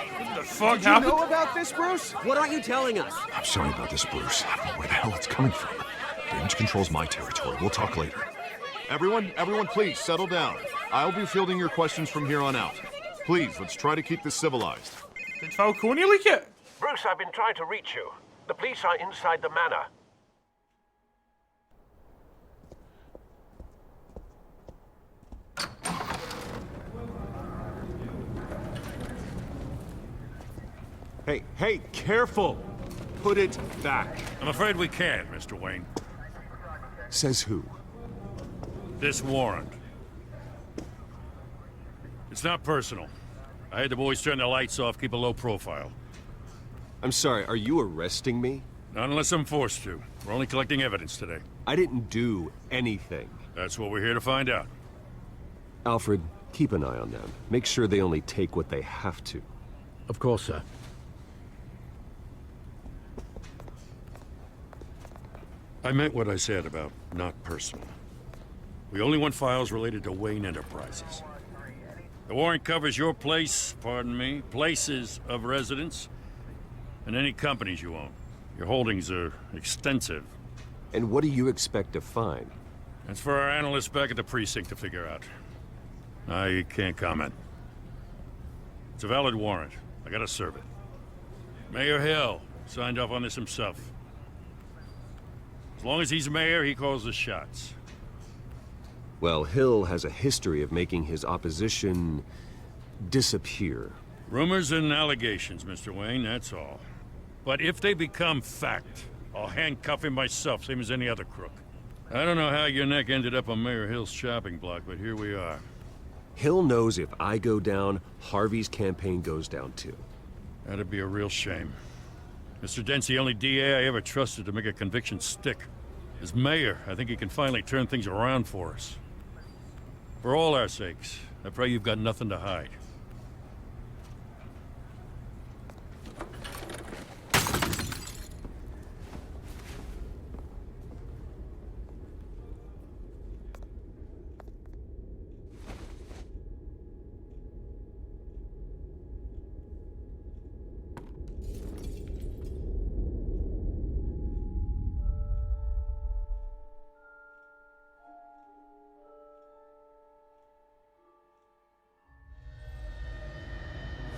What the fuck Did you happened? know about this, Bruce? What aren't you telling us? I'm sorry about this, Bruce. I don't know where the hell it's coming from. Damage control's my territory. We'll talk later. Everyone, please, settle down. I'll be fielding your questions from here on out. Please, let's try to keep this civilized. Did Falcone leak it? Bruce, I've been trying to reach you. The police are inside the manor. Hey, careful! Put it back. I'm afraid we can't, Mr. Wayne. Says who? This warrant. It's not personal. I had the boys turn the lights off, keep a low profile. I'm sorry, are you arresting me? Not unless I'm forced to. We're only collecting evidence today. I didn't do anything. That's what we're here to find out. Alfred, keep an eye on them. Make sure they only take what they have to. Of course, sir. I meant what I said about not personal. We only want files related to Wayne Enterprises. The warrant covers your place, pardon me, places of residence, and any companies you own. Your holdings are extensive. And what do you expect to find? That's for our analysts back at the precinct to figure out. I can't comment. It's a valid warrant. I gotta serve it. Mayor Hill signed off on this himself. As long as he's mayor, he calls the shots. Well, Hill has a history of making his opposition disappear. Rumors and allegations, Mr. Wayne, that's all. But if they become fact, I'll handcuff him myself, same as any other crook. I don't know how your neck ended up on Mayor Hill's shopping block, but here we are. Hill knows if I go down, Harvey's campaign goes down too. That'd be a real shame. Mr. Dent's the only DA I ever trusted to make a conviction stick. As mayor, I think he can finally turn things around for us. For all our sakes, I pray you've got nothing to hide.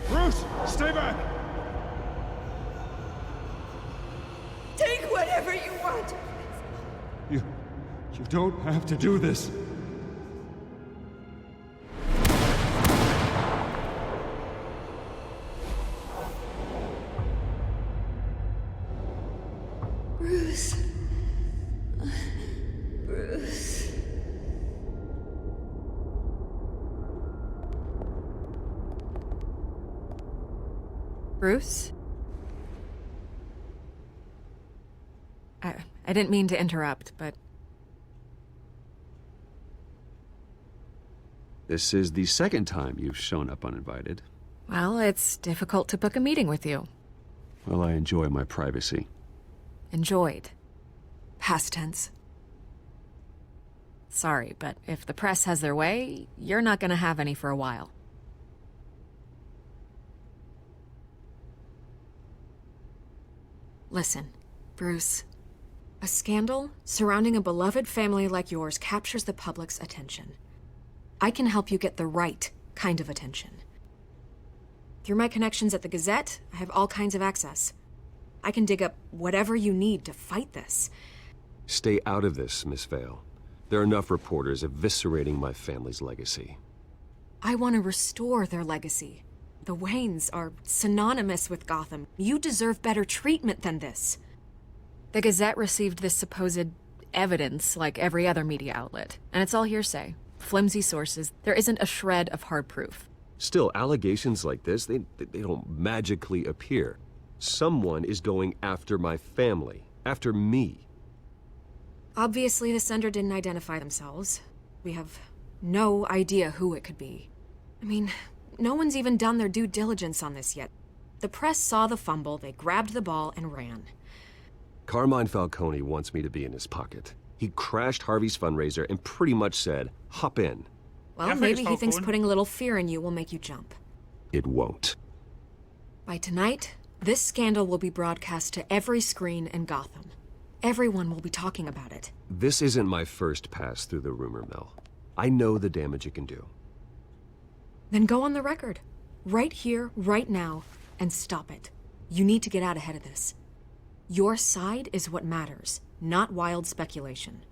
Bruce, stay back! Take whatever you want. You don't have to do this. Bruce. Bruce. Bruce? I didn't mean to interrupt, but... This is the second time you've shown up uninvited. Well, it's difficult to book a meeting with you. Well, I enjoy my privacy. Enjoyed. Past tense. Sorry, but if the press has their way, you're not gonna have any for a while. Listen, Bruce. A scandal surrounding a beloved family like yours captures the public's attention. I can help you get the right kind of attention. Through my connections at the Gazette, I have all kinds of access. I can dig up whatever you need to fight this. Stay out of this, Miss Vale. There are enough reporters eviscerating my family's legacy. I want to restore their legacy. The Waynes are synonymous with Gotham. You deserve better treatment than this. The Gazette received this supposed evidence like every other media outlet, and it's all hearsay. Flimsy sources. There isn't a shred of hard proof. Still, allegations like this, they don't magically appear. Someone is going after my family, after me. Obviously, the sender didn't identify themselves. We have no idea who it could be. I mean, no one's even done their due diligence on this yet. The press saw the fumble, they grabbed the ball and ran. Carmine Falcone wants me to be in his pocket. He crashed Harvey's fundraiser and pretty much said, hop in. Well, maybe he thinks putting a little fear in you will make you jump. It won't. By tonight, this scandal will be broadcast to every screen in Gotham. Everyone will be talking about it. This isn't my first pass through the rumor mill. I know the damage it can do. Then go on the record. Right here, right now, and stop it. You need to get out ahead of this. Your side is what matters, not wild speculation.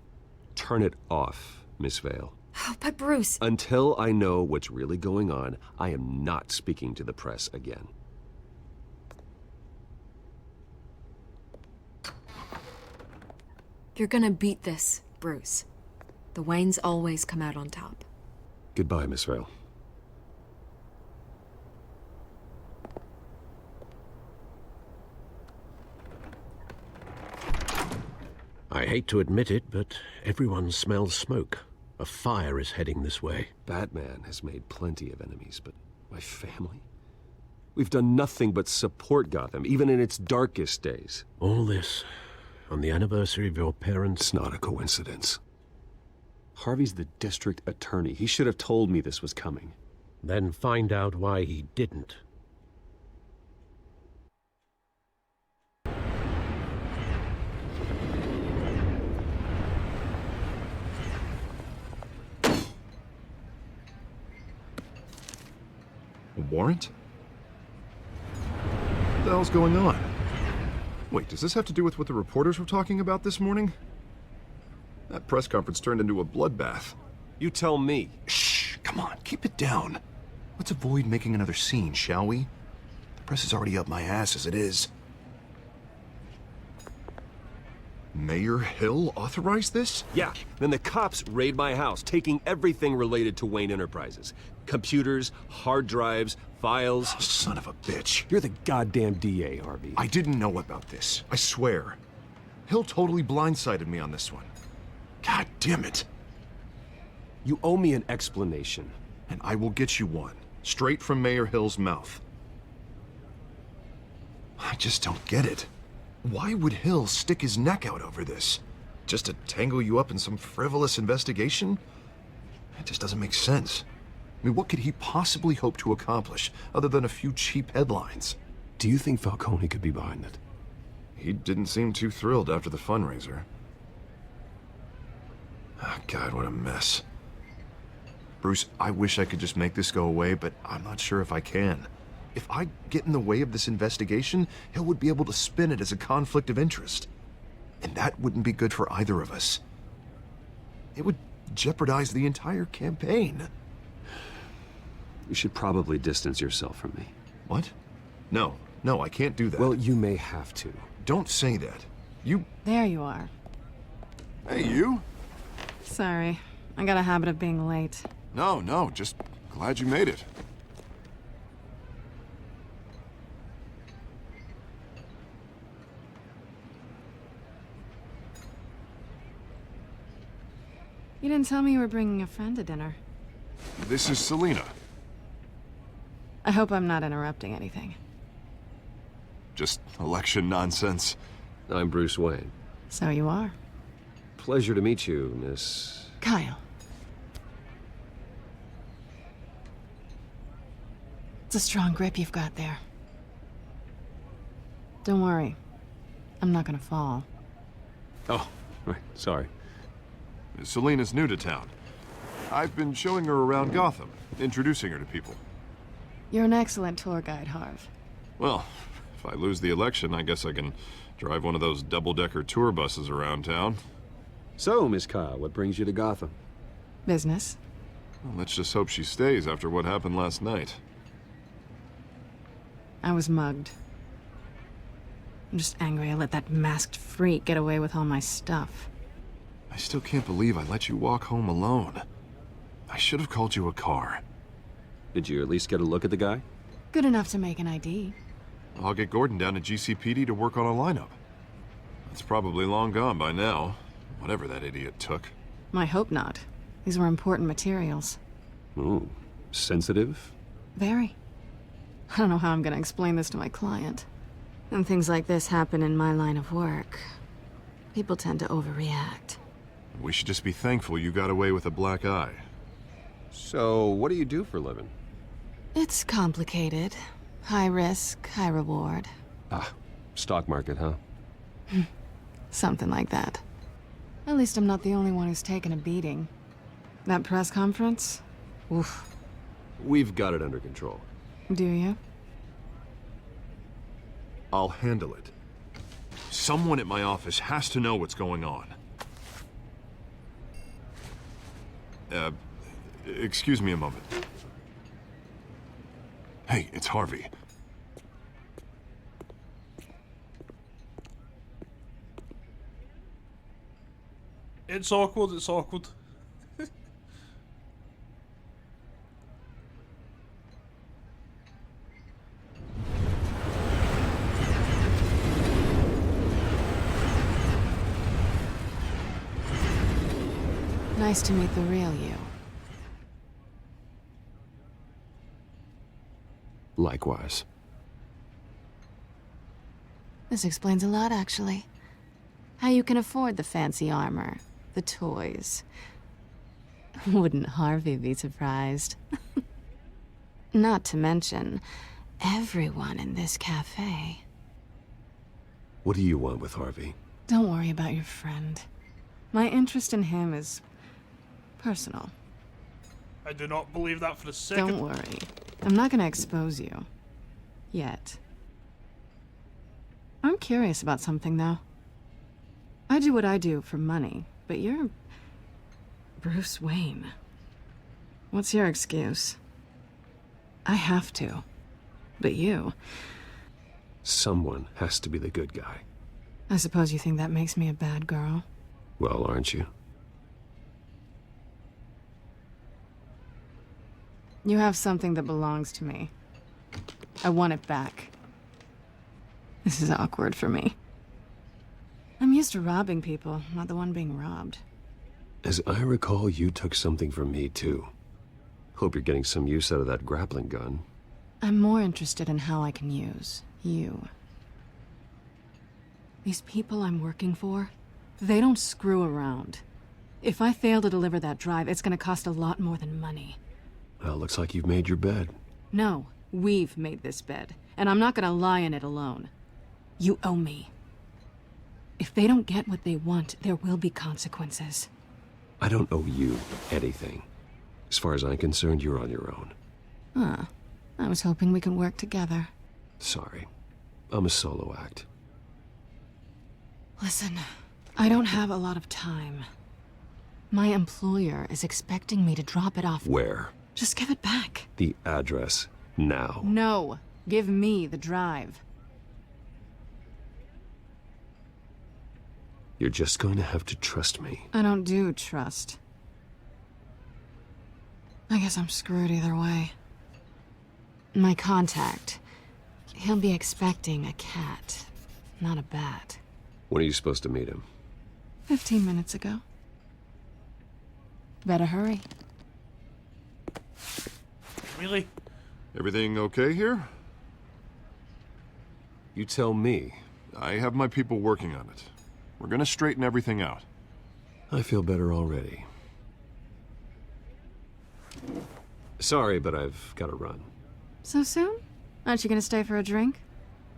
Turn it off, Miss Vale. Oh, but Bruce... Until I know what's really going on, I am not speaking to the press again. You're gonna beat this, Bruce. The Waynes always come out on top. Goodbye, Miss Vale. I hate to admit it, but everyone smells smoke. A fire is heading this way. Batman has made plenty of enemies, but my family? We've done nothing but support Gotham, even in its darkest days. All this on the anniversary of your parents'... It's not a coincidence. Harvey's the district attorney. He should have told me this was coming. Then find out why he didn't. A warrant? What the hell's going on? Wait, does this have to do with what the reporters were talking about this morning? That press conference turned into a bloodbath. You tell me. Shh, come on, keep it down. Let's avoid making another scene, shall we? The press is already up my ass as it is. Mayor Hill authorized this? Yeah, then the cops raid my house, taking everything related to Wayne Enterprises. Computers, hard drives, files. Oh, son of a bitch. You're the goddamn DA, Harvey. I didn't know about this, I swear. Hill totally blindsided me on this one. God damn it. You owe me an explanation. And I will get you one, straight from Mayor Hill's mouth. I just don't get it. Why would Hill stick his neck out over this? Just to tangle you up in some frivolous investigation? It just doesn't make sense. I mean, what could he possibly hope to accomplish other than a few cheap headlines? Do you think Falcone could be behind it? He didn't seem too thrilled after the fundraiser. Oh, God, what a mess. Bruce, I wish I could just make this go away, but I'm not sure if I can. If I get in the way of this investigation, Hill would be able to spin it as a conflict of interest. And that wouldn't be good for either of us. It would jeopardize the entire campaign. You should probably distance yourself from me. What? No, I can't do that. Well, you may have to. Don't say that. There you are. Hey, you? Sorry. I got a habit of being late. No, just glad you made it. You didn't tell me you were bringing a friend to dinner. This is Selina. I hope I'm not interrupting anything. Just election nonsense. I'm Bruce Wayne. So you are. Pleasure to meet you, Miss... Kyle. It's a strong grip you've got there. Don't worry. I'm not gonna fall. Oh, right, sorry. Selina's new to town. I've been showing her around Gotham, introducing her to people. You're an excellent tour guide, Harv. Well, if I lose the election, I guess I can drive one of those double-decker tour buses around town. So, Miss Kyle, what brings you to Gotham? Business. Well, let's just hope she stays after what happened last night. I was mugged. I'm just angry I let that masked freak get away with all my stuff. I still can't believe I let you walk home alone. I should have called you a car. Did you at least get a look at the guy? Good enough to make an ID. I'll get Gordon down to GCPD to work on a lineup. It's probably long gone by now, whatever that idiot took. I hope not. These were important materials. Ooh, sensitive? Very. I don't know how I'm gonna explain this to my client. And things like this happen in my line of work. People tend to overreact. We should just be thankful you got away with a black eye. So, what do you do for a living? It's complicated. High risk, high reward. Ah, stock market, huh? Something like that. At least I'm not the only one who's taken a beating. That press conference? Oof. We've got it under control. Do you? I'll handle it. Someone at my office has to know what's going on. Excuse me a moment. Hey, it's Harvey. It's awkward, it's awkward. Nice to meet the real you. Likewise. This explains a lot, actually. How you can afford the fancy armor, the toys. Wouldn't Harvey be surprised? Not to mention, everyone in this cafe. What do you want with Harvey? Don't worry about your friend. My interest in him is personal. I do not believe that for a second. Don't worry. I'm not gonna expose you. Yet. I'm curious about something, though. I do what I do for money, but you're Bruce Wayne. What's your excuse? I have to. But you... Someone has to be the good guy. I suppose you think that makes me a bad girl? Well, aren't you? You have something that belongs to me. I want it back. This is awkward for me. I'm used to robbing people, not the one being robbed. As I recall, you took something from me, too. Hope you're getting some use out of that grappling gun. I'm more interested in how I can use you. These people I'm working for, they don't screw around. If I fail to deliver that drive, it's gonna cost a lot more than money. Well, looks like you've made your bed. No, we've made this bed, and I'm not gonna lie in it alone. You owe me. If they don't get what they want, there will be consequences. I don't owe you anything. As far as I'm concerned, you're on your own. Huh. I was hoping we could work together. Sorry. I'm a solo act. Listen, I don't have a lot of time. My employer is expecting me to drop it off. Where? Just give it back. The address, now. No. Give me the drive. You're just going to have to trust me. I don't do trust. I guess I'm screwed either way. My contact. He'll be expecting a cat, not a bat. When are you supposed to meet him? 15 minutes ago. Better hurry. Really? Everything okay here? You tell me. I have my people working on it. We're gonna straighten everything out. I feel better already. Sorry, but I've got to run. So soon? Aren't you gonna stay for a drink?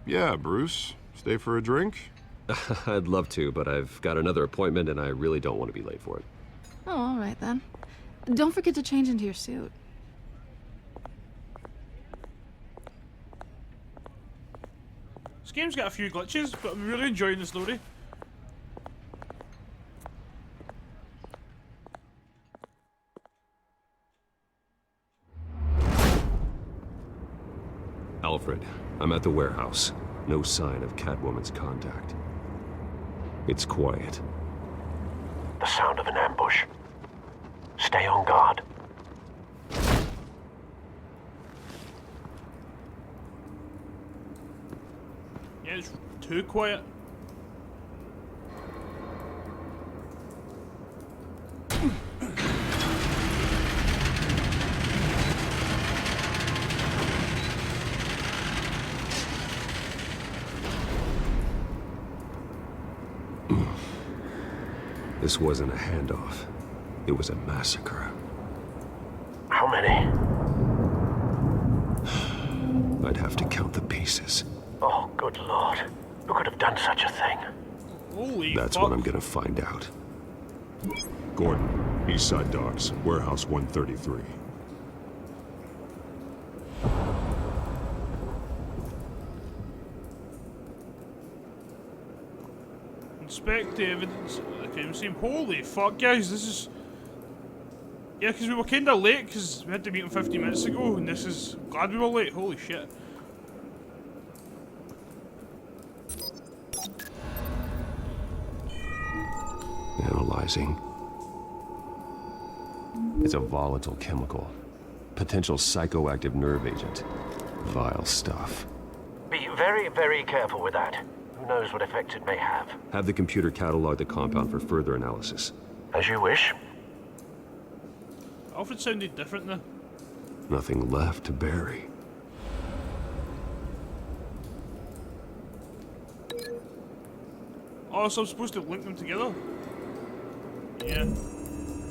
Yeah, Bruce. Stay for a drink? I'd love to, but I've got another appointment and I really don't want to be late for it. Oh, all right then. Don't forget to change into your suit. This game's got a few glitches, but I'm really enjoying the story. Alfred, I'm at the warehouse. No sign of Catwoman's contact. It's quiet. The sound of an ambush. Stay on guard. Yeah, it's too quiet. This wasn't a handoff. It was a massacre. How many? I'd have to count the pieces. Oh, good lord. Who could have done such a thing? Holy That's fuck. what I'm gonna find out. Gordon, Eastside Docks, Warehouse 133. suspect the evidence of the crime scene. Holy fuck, guys, this is... Yeah, because we were kinda late, because we had to meet him 15 minutes ago, and this is... Glad we were late, holy shit. Analyzing. It's a volatile chemical. Potential psychoactive nerve agent. Vile stuff. Be very, very careful with that. Who knows what effects it may have. Have the computer catalog the compound for further analysis. As you wish. Alfred sounded different now. Nothing left to bury. Oh, so I'm supposed to link them together? Yeah.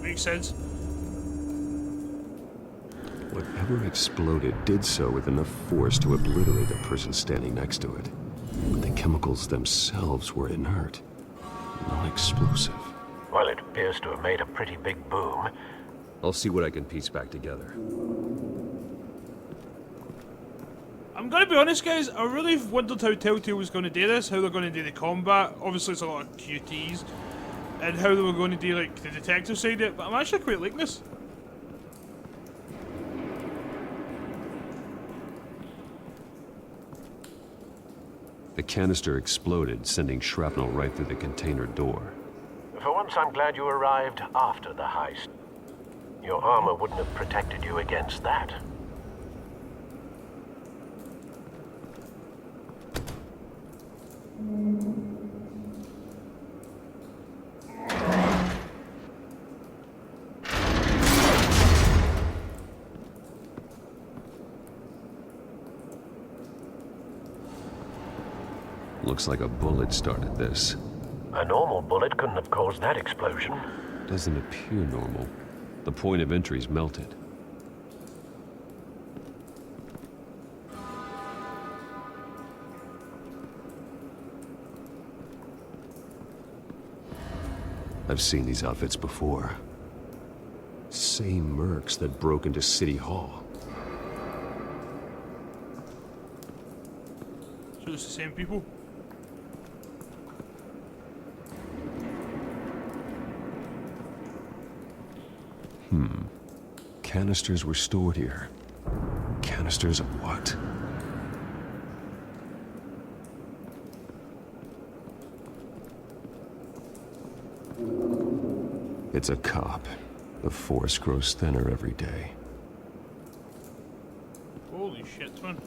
Makes sense. Whatever exploded did so with enough force to obliterate the person standing next to it. But the chemicals themselves were inert, non-explosive. Well, it appears to have made a pretty big boom. I'll see what I can piece back together. I'm gonna be honest, guys, I really wondered how Telltale was gonna do this, how they're gonna do the combat. Obviously it's a lot of QTs. And how they were going to do, like, the detective side of it, but I'm actually quite liking this. The canister exploded, sending shrapnel right through the container door. For once, I'm glad you arrived after the heist. Your armor wouldn't have protected you against that. Looks like a bullet started this. A normal bullet couldn't have caused that explosion. Doesn't appear normal. The point of entry's melted. I've seen these outfits before. Same mercs that broke into City Hall. So it's the same people? Canisters were stored here. Canisters of what? It's a cop. The force grows thinner every day. Holy shit, man.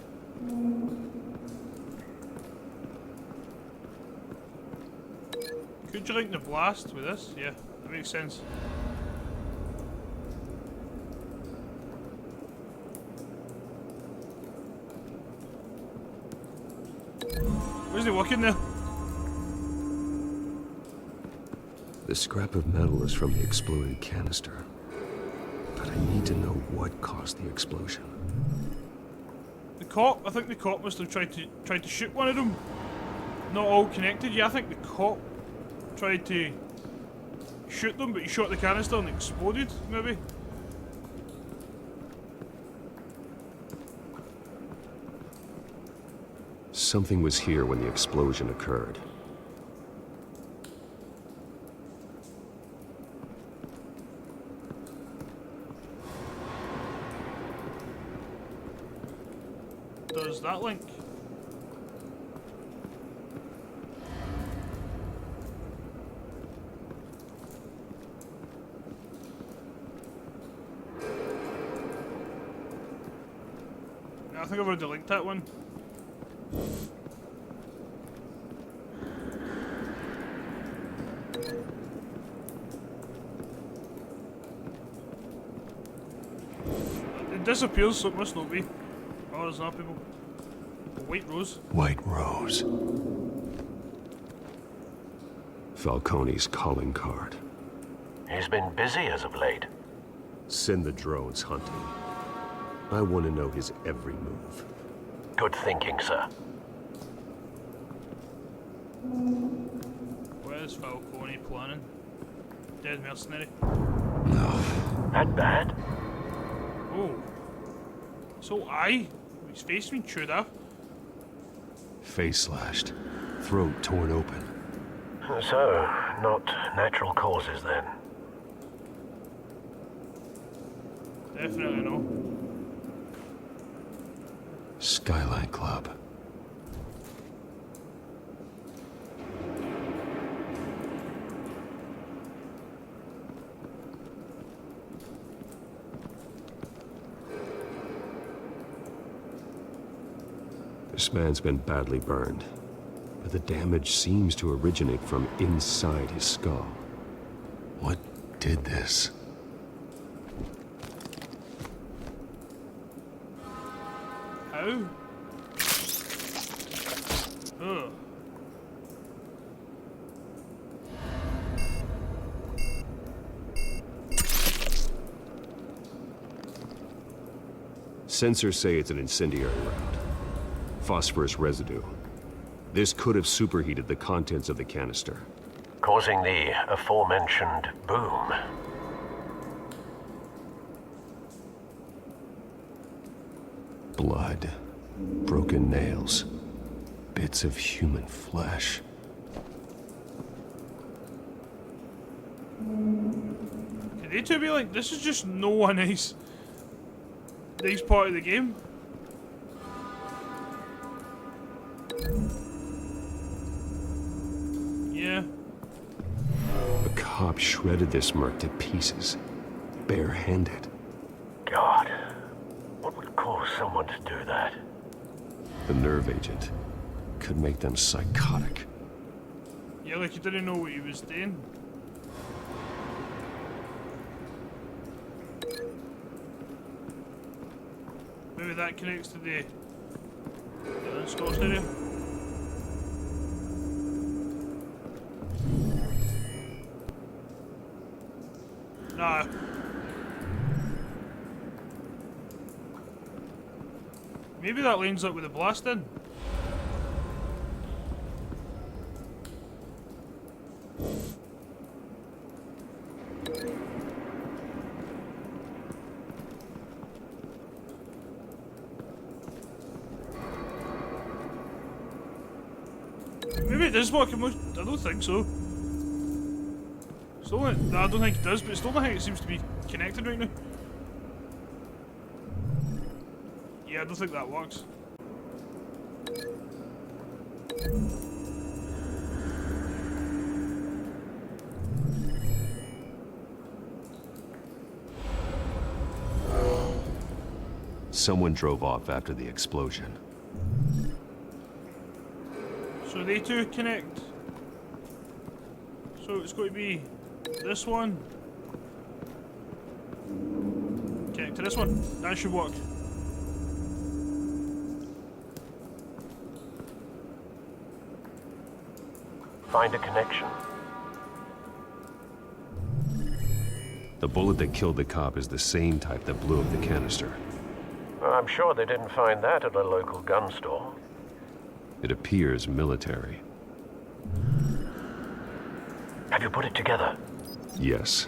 Could you link the blast with this? Yeah, that makes sense. Where's he working there? The scrap of metal is from the exploded canister. But I need to know what caused the explosion. The cop, I think the cop must have tried to shoot one of them. Not all connected. Yeah, I think the cop tried to shoot them, but he shot the canister and it exploded, maybe. Something was here when the explosion occurred. Does that link? I think I've already linked that one. It disappears, so it must not be. Oh, there's not people. White Rose. White Rose. Falcone's calling card. He's been busy as of late. Send the drones hunting. I want to know his every move. Good thinking, sir. Where's Falcone planning? Dead mercenary. No. That bad? Oh. So his face been chewed off. Face slashed. Throat torn open. So, not natural causes then? Definitely no. Skyline Club. This man's been badly burned, but the damage seems to originate from inside his skull. What did this? How? Ugh. Sensors say it's an incendiary round. Phosphorus residue. This could have superheated the contents of the canister, Causing the aforementioned boom. Blood, broken nails, bits of human flesh. Could they two be like, this is just no a nice part of the game? Yeah. A cop shredded this merc to pieces, barehanded. God, what would cause someone to do that? The nerve agent could make them psychotic. Yeah, like he didn't know what he was doing. Maybe that connects to the unscorched area. Nah. Maybe that lines up with the blasting. Maybe it does work. I don't think so. Still, I don't think it does, but still, I think it seems to be connected right now. Yeah, I don't think that works. Someone drove off after the explosion. So they two connect. So it's going to be this one. Connect to this one. That should work. Find a connection. The bullet that killed the cop is the same type that blew up the canister. I'm sure they didn't find that at a local gun store. It appears military. Have you put it together? Yes.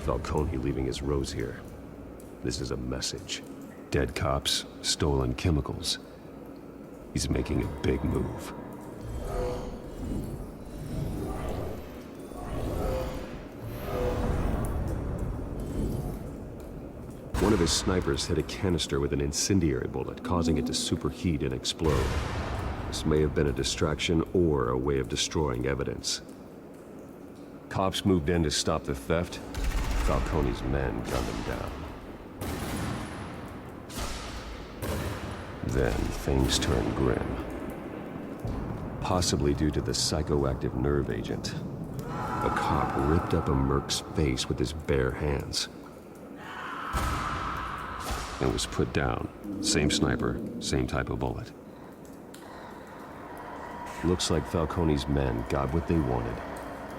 Falcone leaving his rose here. This is a message. Dead cops, stolen chemicals. He's making a big move. One of his snipers hit a canister with an incendiary bullet, causing it to superheat and explode. This may have been a distraction or a way of destroying evidence. Cops moved in to stop the theft. Falcone's men gunned him down. Then things turned grim. Possibly due to the psychoactive nerve agent. A cop ripped up a merc's face with his bare hands. And was put down. Same sniper, same type of bullet. Looks like Falcone's men got what they wanted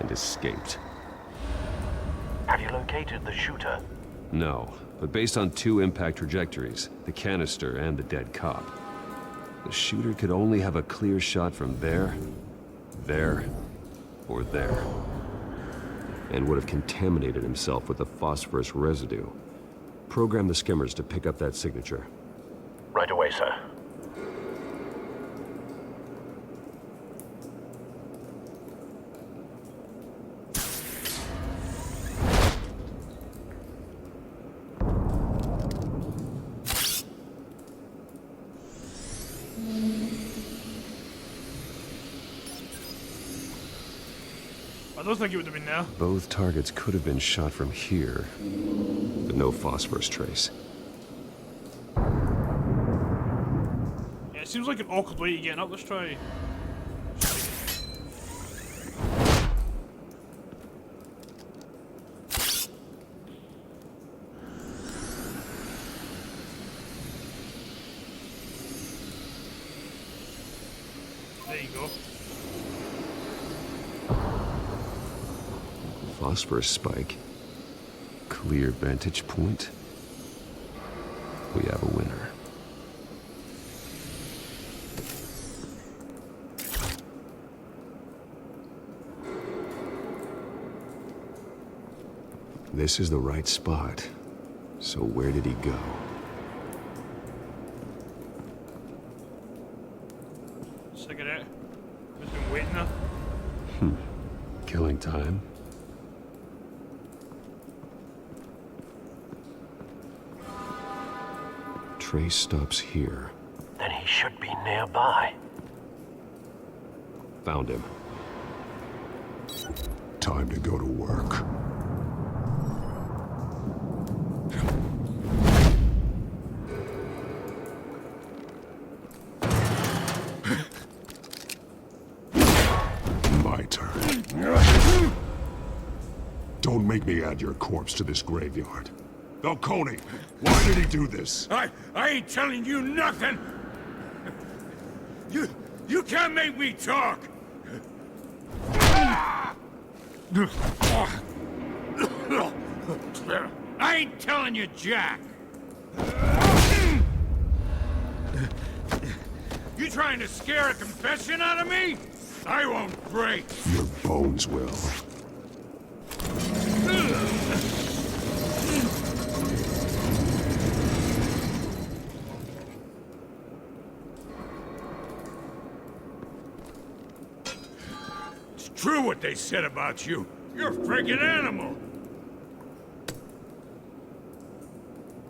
and escaped. Have you located the shooter? No, but based on two impact trajectories, the canister and the dead cop, the shooter could only have a clear shot from there, or there, and would have contaminated himself with the phosphorus residue. Program the skimmers to pick up that signature. Right away, sir. I don't think it would have been there. Both targets could have been shot from here, but no phosphorus trace. Yeah, it seems like an awkward way to get up. Let's try. There you go. Phosphorus spike. Clear vantage point. We have a winner. This is the right spot. So where did he go? Cigarette. Who's been waiting there? Killing time. Trace stops here. Then he should be nearby. Found him. Time to go to work. My turn. Don't make me add your corpse to this graveyard. Falcone, why did he do this? I ain't telling you nothing! You can't make me talk! I ain't telling you Jack! You trying to scare a confession out of me? I won't break! Your bones will. It's true what they said about you. You're a friggin' animal!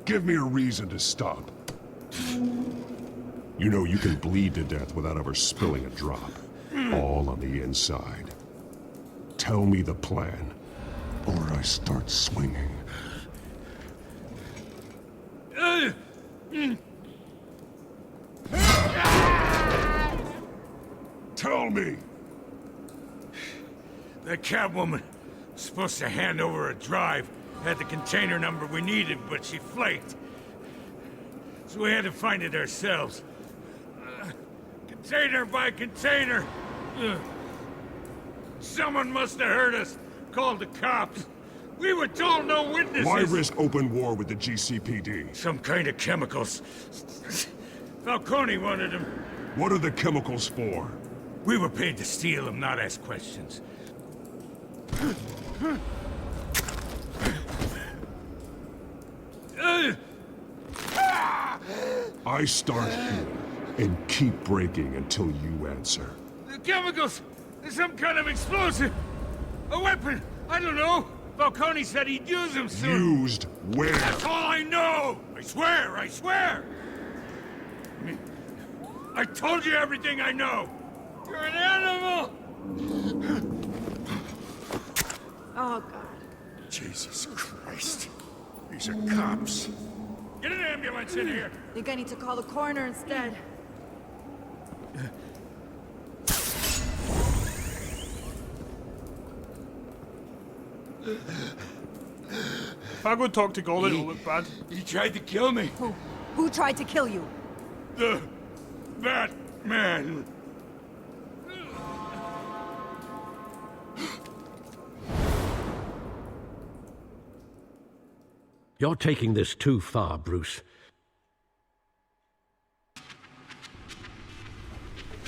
Give me a reason to stop. You know you can bleed to death without ever spilling a drop. All on the inside. Tell me the plan, or I start swinging. Tell me! The Catwoman was supposed to hand over a drive, had the container number we needed, but she flaked. So we had to find it ourselves. Container by container. Someone must have heard us, called the cops. We were told no witnesses. Why risk open war with the GCPD? Some kind of chemicals. Falcone wanted them. What are the chemicals for? We were paid to steal them, not ask questions. I start here and keep breaking until you answer. The chemicals! There's some kind of explosive! A weapon! I don't know! Falcone said he'd use them soon! Used where? That's all I know! I swear! I swear! I told you everything I know! You're an animal! Oh, God. Jesus Christ. These are cops. Get an ambulance in here! Think I need to call the coroner instead. If I go talk to Golden, it'll look bad. He tried to kill me. Who tried to kill you? The Batman. You're taking this too far, Bruce.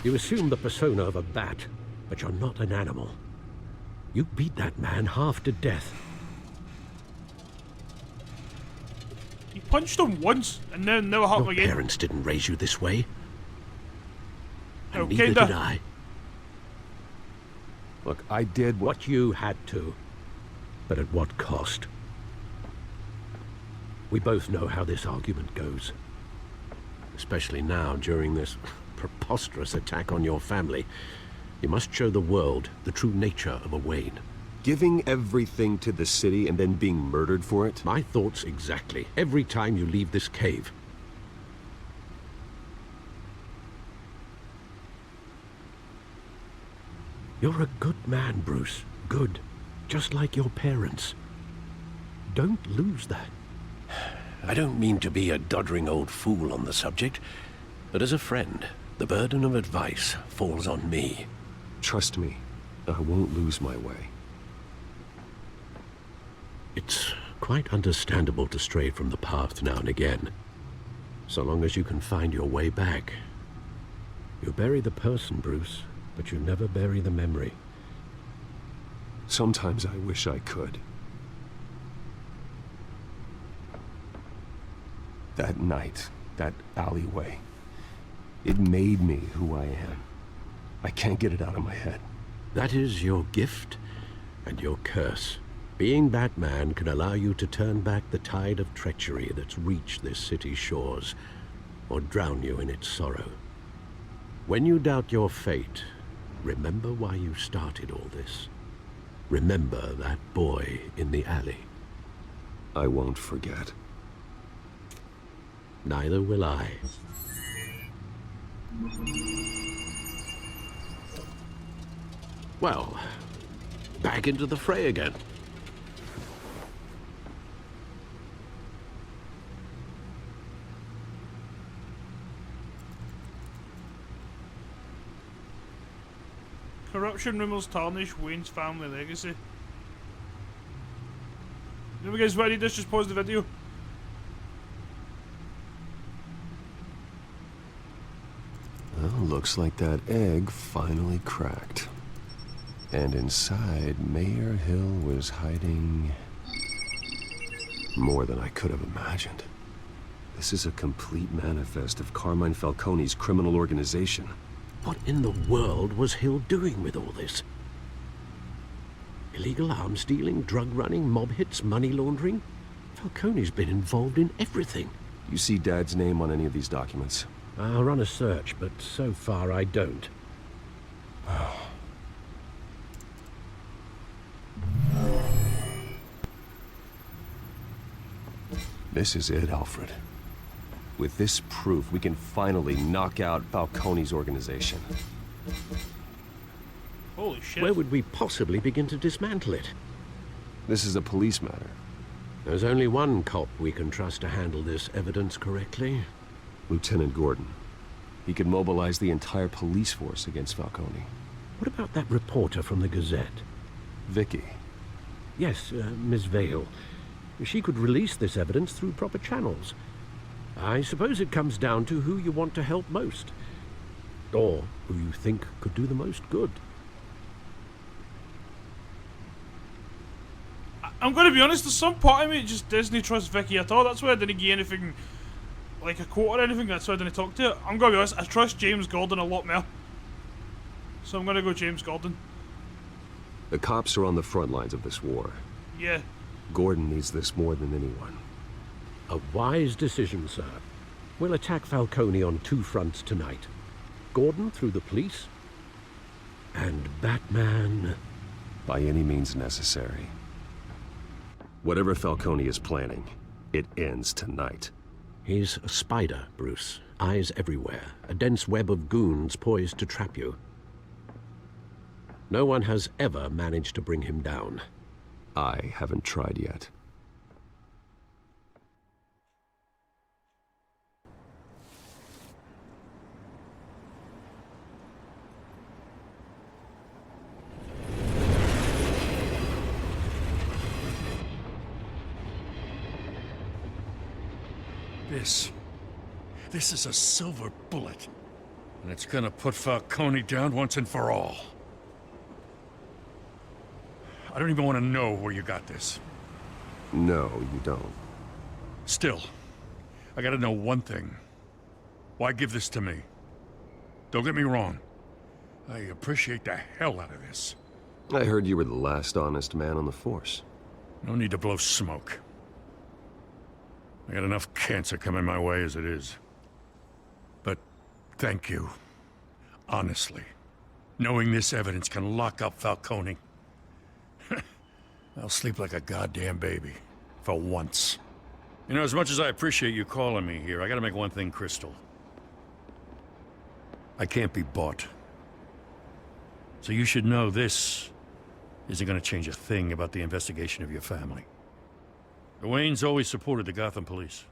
You assume the persona of a bat, but you're not an animal. You beat that man half to death. He punched him once, and then never hurt him Your again. parents didn't raise you this way. And Oh, neither kinda. did I. Look, I did what you had to. But at what cost? We both know how this argument goes. Especially now, during this preposterous attack on your family. You must show the world the true nature of a Wayne. Giving everything to the city and then being murdered for it? My thoughts exactly. Every time you leave this cave. You're a good man, Bruce. Good. Just like your parents. Don't lose that. I don't mean to be a doddering old fool on the subject, but as a friend, the burden of advice falls on me. Trust me, I won't lose my way. It's quite understandable to stray from the path now and again, so long as you can find your way back. You bury the person, Bruce, but you never bury the memory. Sometimes I wish I could. That night, that alleyway, it made me who I am. I can't get it out of my head. That is your gift and your curse. Being Batman can allow you to turn back the tide of treachery that's reached this city's shores, or drown you in its sorrow. When you doubt your fate, remember why you started all this. Remember that boy in the alley. I won't forget. Neither will I. Well, back into the fray again. Corruption rumors tarnish Wayne's family legacy. Anyway guys, what I need is just pause the video. Well, looks like that egg finally cracked. And inside, Mayor Hill was hiding more than I could have imagined. This is a complete manifest of Carmine Falcone's criminal organization. What in the world was Hill doing with all this? Illegal arms dealing, drug running, mob hits, money laundering? Falcone's been involved in everything. You see Dad's name on any of these documents? I'll run a search, but so far I don't. This is it, Alfred. With this proof, we can finally knock out Falcone's organization. Holy shit. Where would we possibly begin to dismantle it? This is a police matter. There's only one cop we can trust to handle this evidence correctly. Lieutenant Gordon. He could mobilize the entire police force against Falcone. What about that reporter from the Gazette? Vicky. Yes, Miss Vale. She could release this evidence through proper channels. I suppose it comes down to who you want to help most. Or who you think could do the most good. I'm going to be honest, there's some part of me that just doesn't trust Vicky at all. That's why I didn't get anything, like a quote or anything. That's why I didn't talk to her. I'm going to be honest, I trust James Gordon a lot more. So I'm going to go James Gordon. The cops are on the front lines of this war. Yeah. Gordon needs this more than anyone. A wise decision, sir. We'll attack Falcone on two fronts tonight. Gordon through the police, and Batman... by any means necessary. Whatever Falcone is planning, it ends tonight. He's a spider, Bruce. Eyes everywhere. A dense web of goons poised to trap you. No one has ever managed to bring him down. I haven't tried yet. This is a silver bullet. And it's gonna put Falcone down once and for all. I don't even want to know where you got this. No, you don't. Still, I gotta know one thing. Why give this to me? Don't get me wrong. I appreciate the hell out of this. I heard you were the last honest man on the force. No need to blow smoke. I got enough cancer coming my way as it is. But thank you. Honestly. knowing this evidence can lock up Falcone. I'll sleep like a goddamn baby. For once. You know, as much as I appreciate you calling me here, I gotta make one thing crystal. I can't be bought. So you should know this isn't gonna change a thing about the investigation of your family. The Waynes always supported the Gotham police.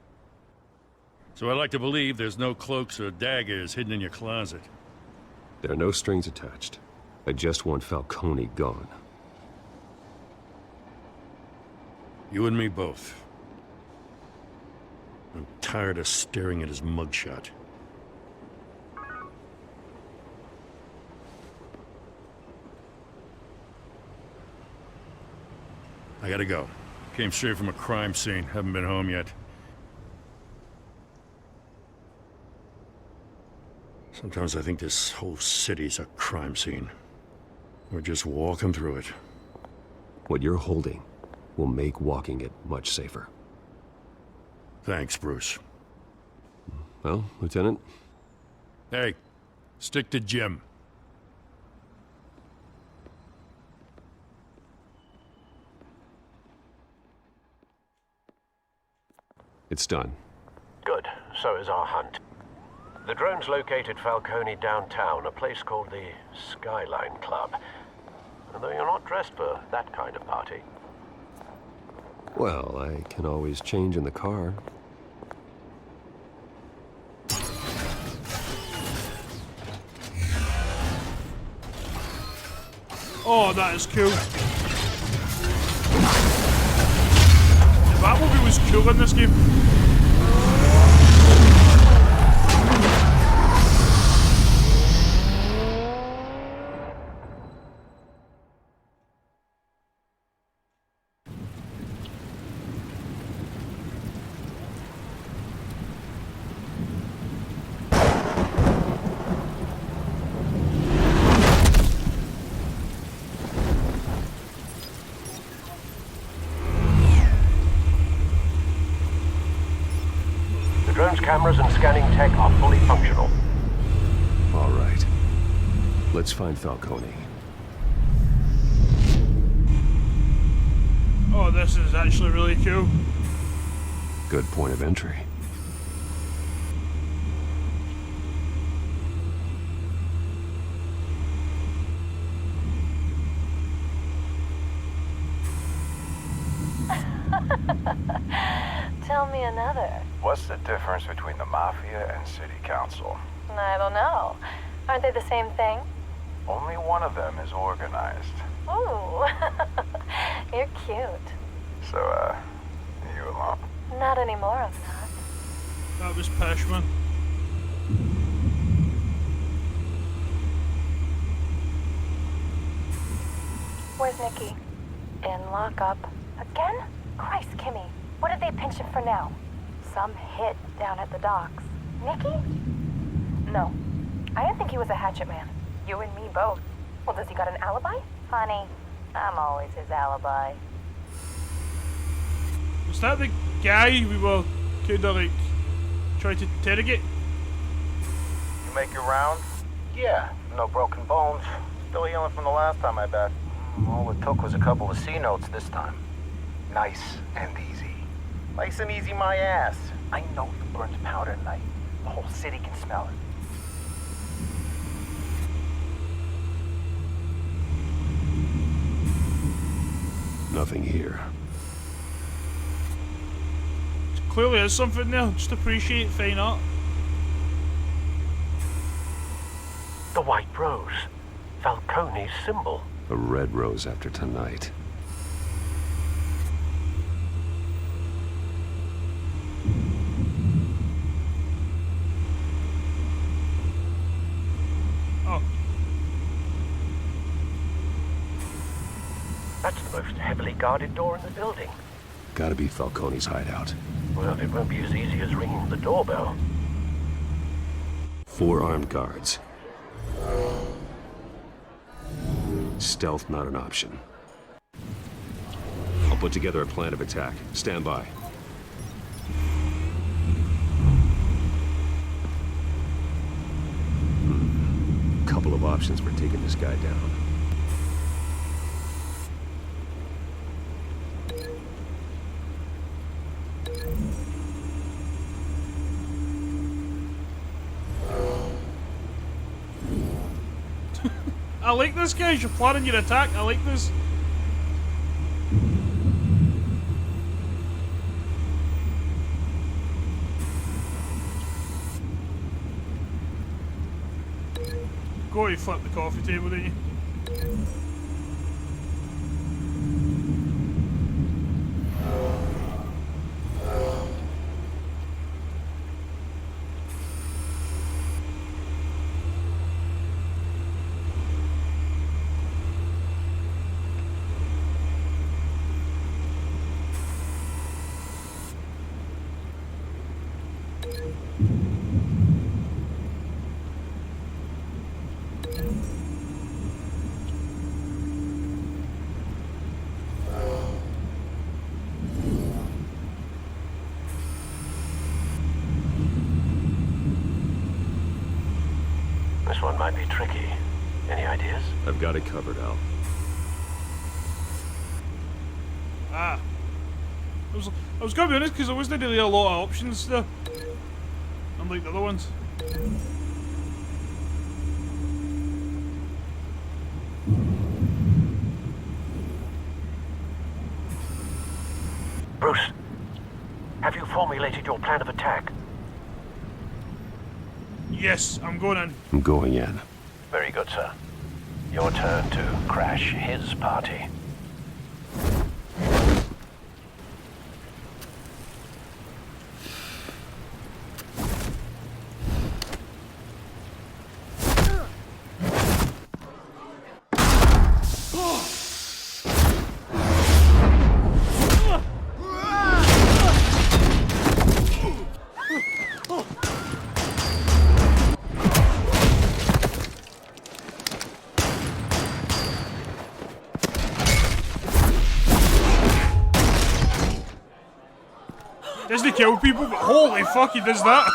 So I like to believe there's no cloaks or daggers hidden in your closet. There are no strings attached. I just want Falcone gone. You and me both. I'm tired of staring at his mugshot. I gotta go. Came straight from a crime scene. Haven't been home yet. Sometimes I think this whole city's a crime scene. We're just walking through it. What you're holding will make walking it much safer. Thanks, Bruce. Well, Lieutenant? Hey, stick to Jim. It's done. Good. So is our hunt. The drones located Falcone downtown, a place called the Skyline Club. Although you're not dressed for that kind of party. Well, I can always change in the car. Oh, that is cool. The Batmobile was cool in this game. Cameras and scanning tech are fully functional. All right. Let's find Falcone. Oh, this is actually really cool. Good point of entry. Tell me another. What's the difference between the Mafia and City Council? I don't know. Aren't they the same thing? Only one of them is organized. Ooh, you're cute. So, you alone? Not anymore, I'm not. That was Pashman. Where's Nikki? In lockup. Again? Christ, Kimmy. What did they pinch him for now? Some hit down at the docks. Nikki? No. I didn't think he was a hatchet man. You and me both. Well, does he got an alibi? Honey, I'm always his alibi. Was that the guy we were kind of like trying to interrogate? You make your rounds? Yeah, no broken bones. Still healing from the last time I bet. All it took was a couple of C notes this time. Nice and easy. Nice and easy my ass. I know you burned powder tonight. The whole city can smell it. Nothing here. Clearly there's something there. Just appreciate fine art. The white rose. Falcone's symbol. A red rose after tonight. Oh. That's the most heavily guarded door in the building. Gotta be Falcone's hideout. Well, it won't be as easy as ringing the doorbell. 4 armed guards. Stealth not an option. I'll put together a plan of attack. Stand by. couple of options for taking this guy down. I like this, guys. You're planning your attack. I like this. Go, you flip the coffee table, didn't you? This one might be tricky. Any ideas? I've got it covered, Al. Ah. I was gonna be honest, because there wasn't really a lot of options there. Unlike the other ones. Bruce, have you formulated your plan of attack? Yes, I'm going in. I'm going in. Very good, sir. Your turn to crash his party. Doesn't he kill people? But holy fuck, he does that.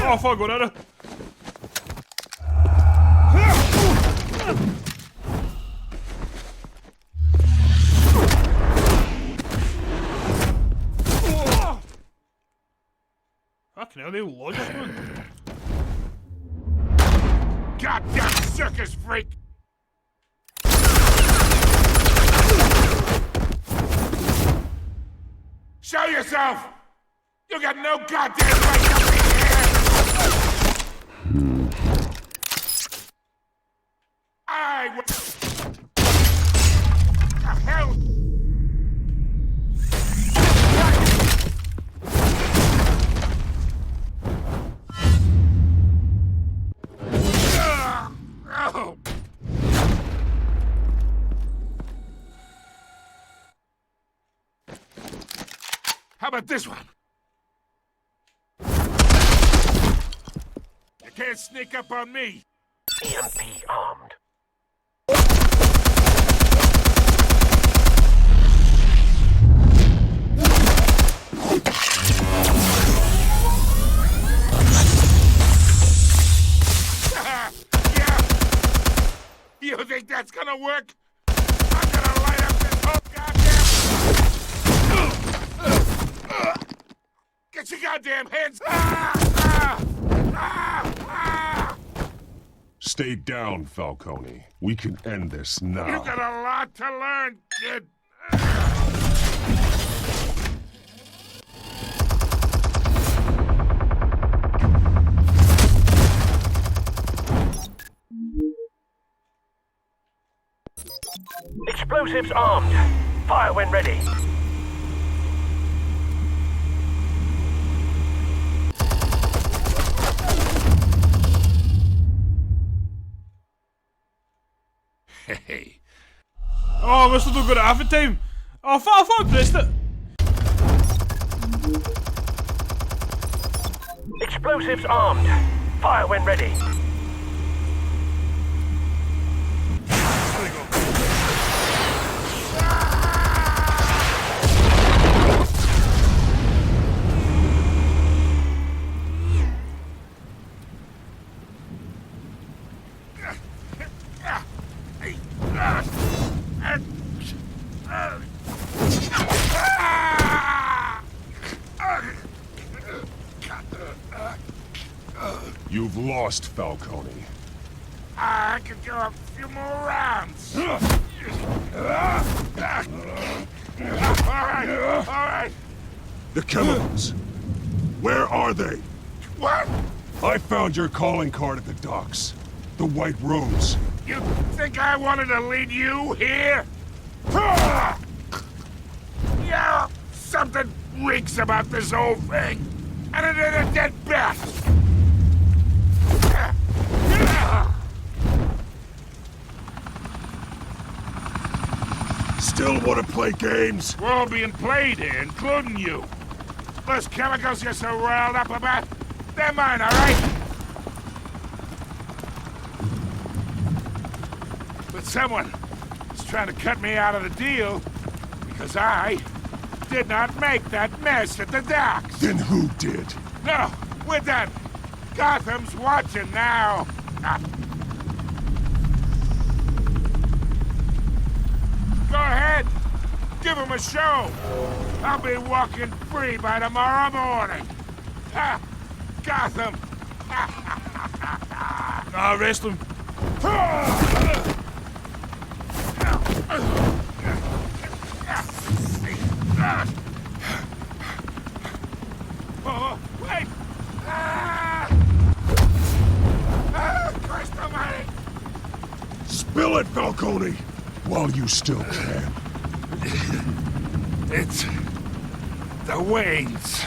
Oh fuck, got out of. Fucking hell, they launched one. Goddamn circus freak! Show yourself! You got no goddamn right to be here! What the hell? How about this one? You can't sneak up on me. EMP armed. Yeah. You think that's gonna work? I'm gonna light up this whole goddamn... Get your goddamn hands... Stay down, Falcone. We can end this now. You got a lot to learn, kid. Explosives armed. Fire when ready. Hey. Oh, we're still not good at half the time. Oh, fuck, I pressed it. Explosives armed. Fire when ready. You've lost, Falcone. I could go a few more rounds. All right. The chemicals. Where are they? What? I found your calling card at the docks. The White Rose. You think I wanted to lead you here? Yeah, something reeks about this whole thing. And it ain't a dead bat. Still want to play games? We're all being played here, including you. Those chemicals you're so riled up about, they're mine, all right? But someone is trying to cut me out of the deal because I did not make that mess at the docks. Then who did? No, we're done. Gotham's watching now. Go ahead. Give him a show. I'll be walking free by tomorrow morning. Ha! Gotham. Arrest him. Oh, wait! Christ almighty! Spill it, Falcone, while you still can. It's the Waynes.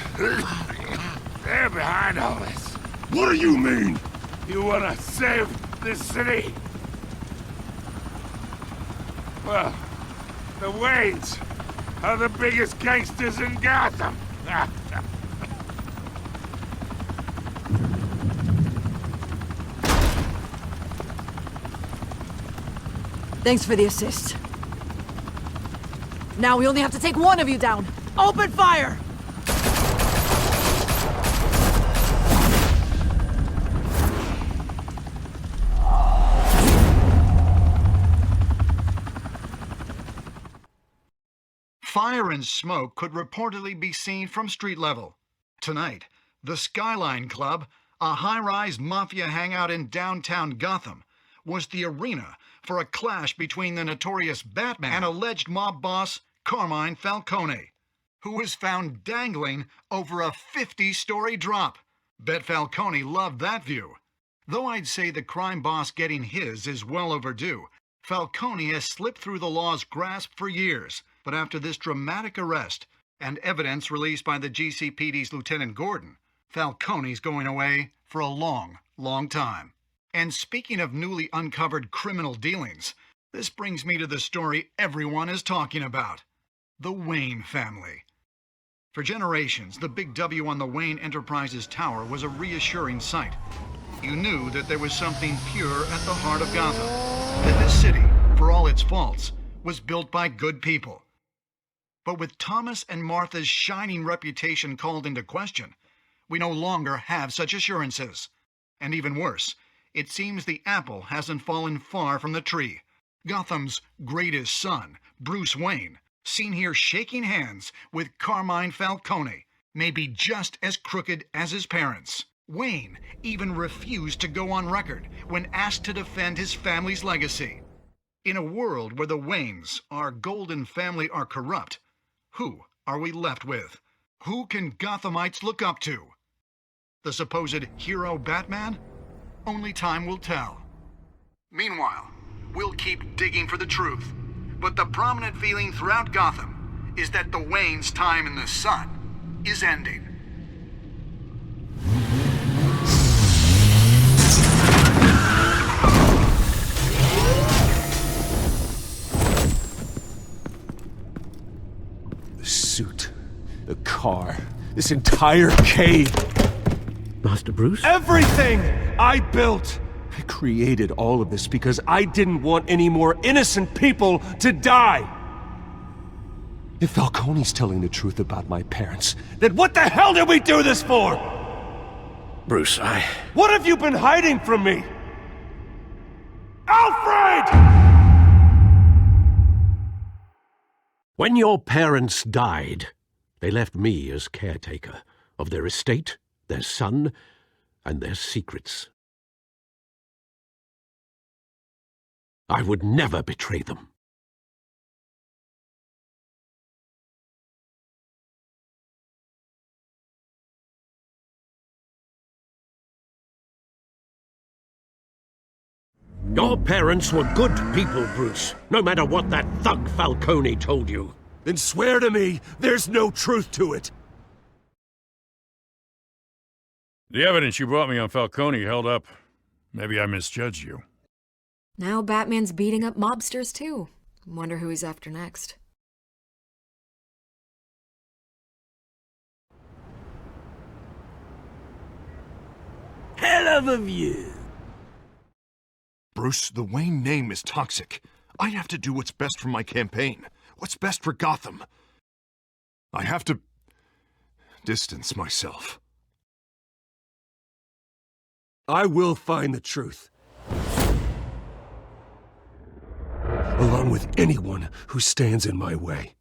They're behind all this. What do you mean? You wanna save this city? Well, the Waynes are the biggest gangsters in Gotham. Thanks for the assist. Now we only have to take one of you down. Open fire! Fire and smoke could reportedly be seen from street level. Tonight, the Skyline Club, a high-rise mafia hangout in downtown Gotham, was the arena for a clash between the notorious Batman and alleged mob boss Carmine Falcone, who was found dangling over a 50-story drop. Bet Falcone loved that view. Though I'd say the crime boss getting his is well overdue, Falcone has slipped through the law's grasp for years. But after this dramatic arrest and evidence released by the GCPD's Lieutenant Gordon, Falcone's going away for a long, long time. And speaking of newly uncovered criminal dealings, this brings me to the story everyone is talking about: the Wayne family. For generations, the big W on the Wayne Enterprises Tower was a reassuring sight. You knew that there was something pure at the heart of Gotham, that this city, for all its faults, was built by good people. But with Thomas and Martha's shining reputation called into question, we no longer have such assurances. And even worse, it seems the apple hasn't fallen far from the tree. Gotham's greatest son, Bruce Wayne, seen here shaking hands with Carmine Falcone, may be just as crooked as his parents. Wayne even refused to go on record when asked to defend his family's legacy. In a world where the Waynes, our golden family, are corrupt, who are we left with? Who can Gothamites look up to? The supposed hero Batman? Only time will tell. Meanwhile, we'll keep digging for the truth. But the prominent feeling throughout Gotham is that the Waynes' time in the sun is ending. The suit, the car, this entire cave. Master Bruce? Everything I built! I created all of this because I didn't want any more innocent people to die! If Falcone's telling the truth about my parents, then what the hell did we do this for? Bruce, What have you been hiding from me? Alfred! When your parents died, they left me as caretaker of their estate, their son, and their secrets. I would never betray them. Your parents were good people, Bruce, no matter what that thug Falcone told you. Then swear to me there's no truth to it. The evidence you brought me on Falcone held up. Maybe I misjudged you. Now Batman's beating up mobsters, too. Wonder who he's after next. Hell of a view. Bruce, the Wayne name is toxic. I have to do what's best for my campaign. What's best for Gotham. I have to distance myself. I will find the truth. Along with anyone who stands in my way.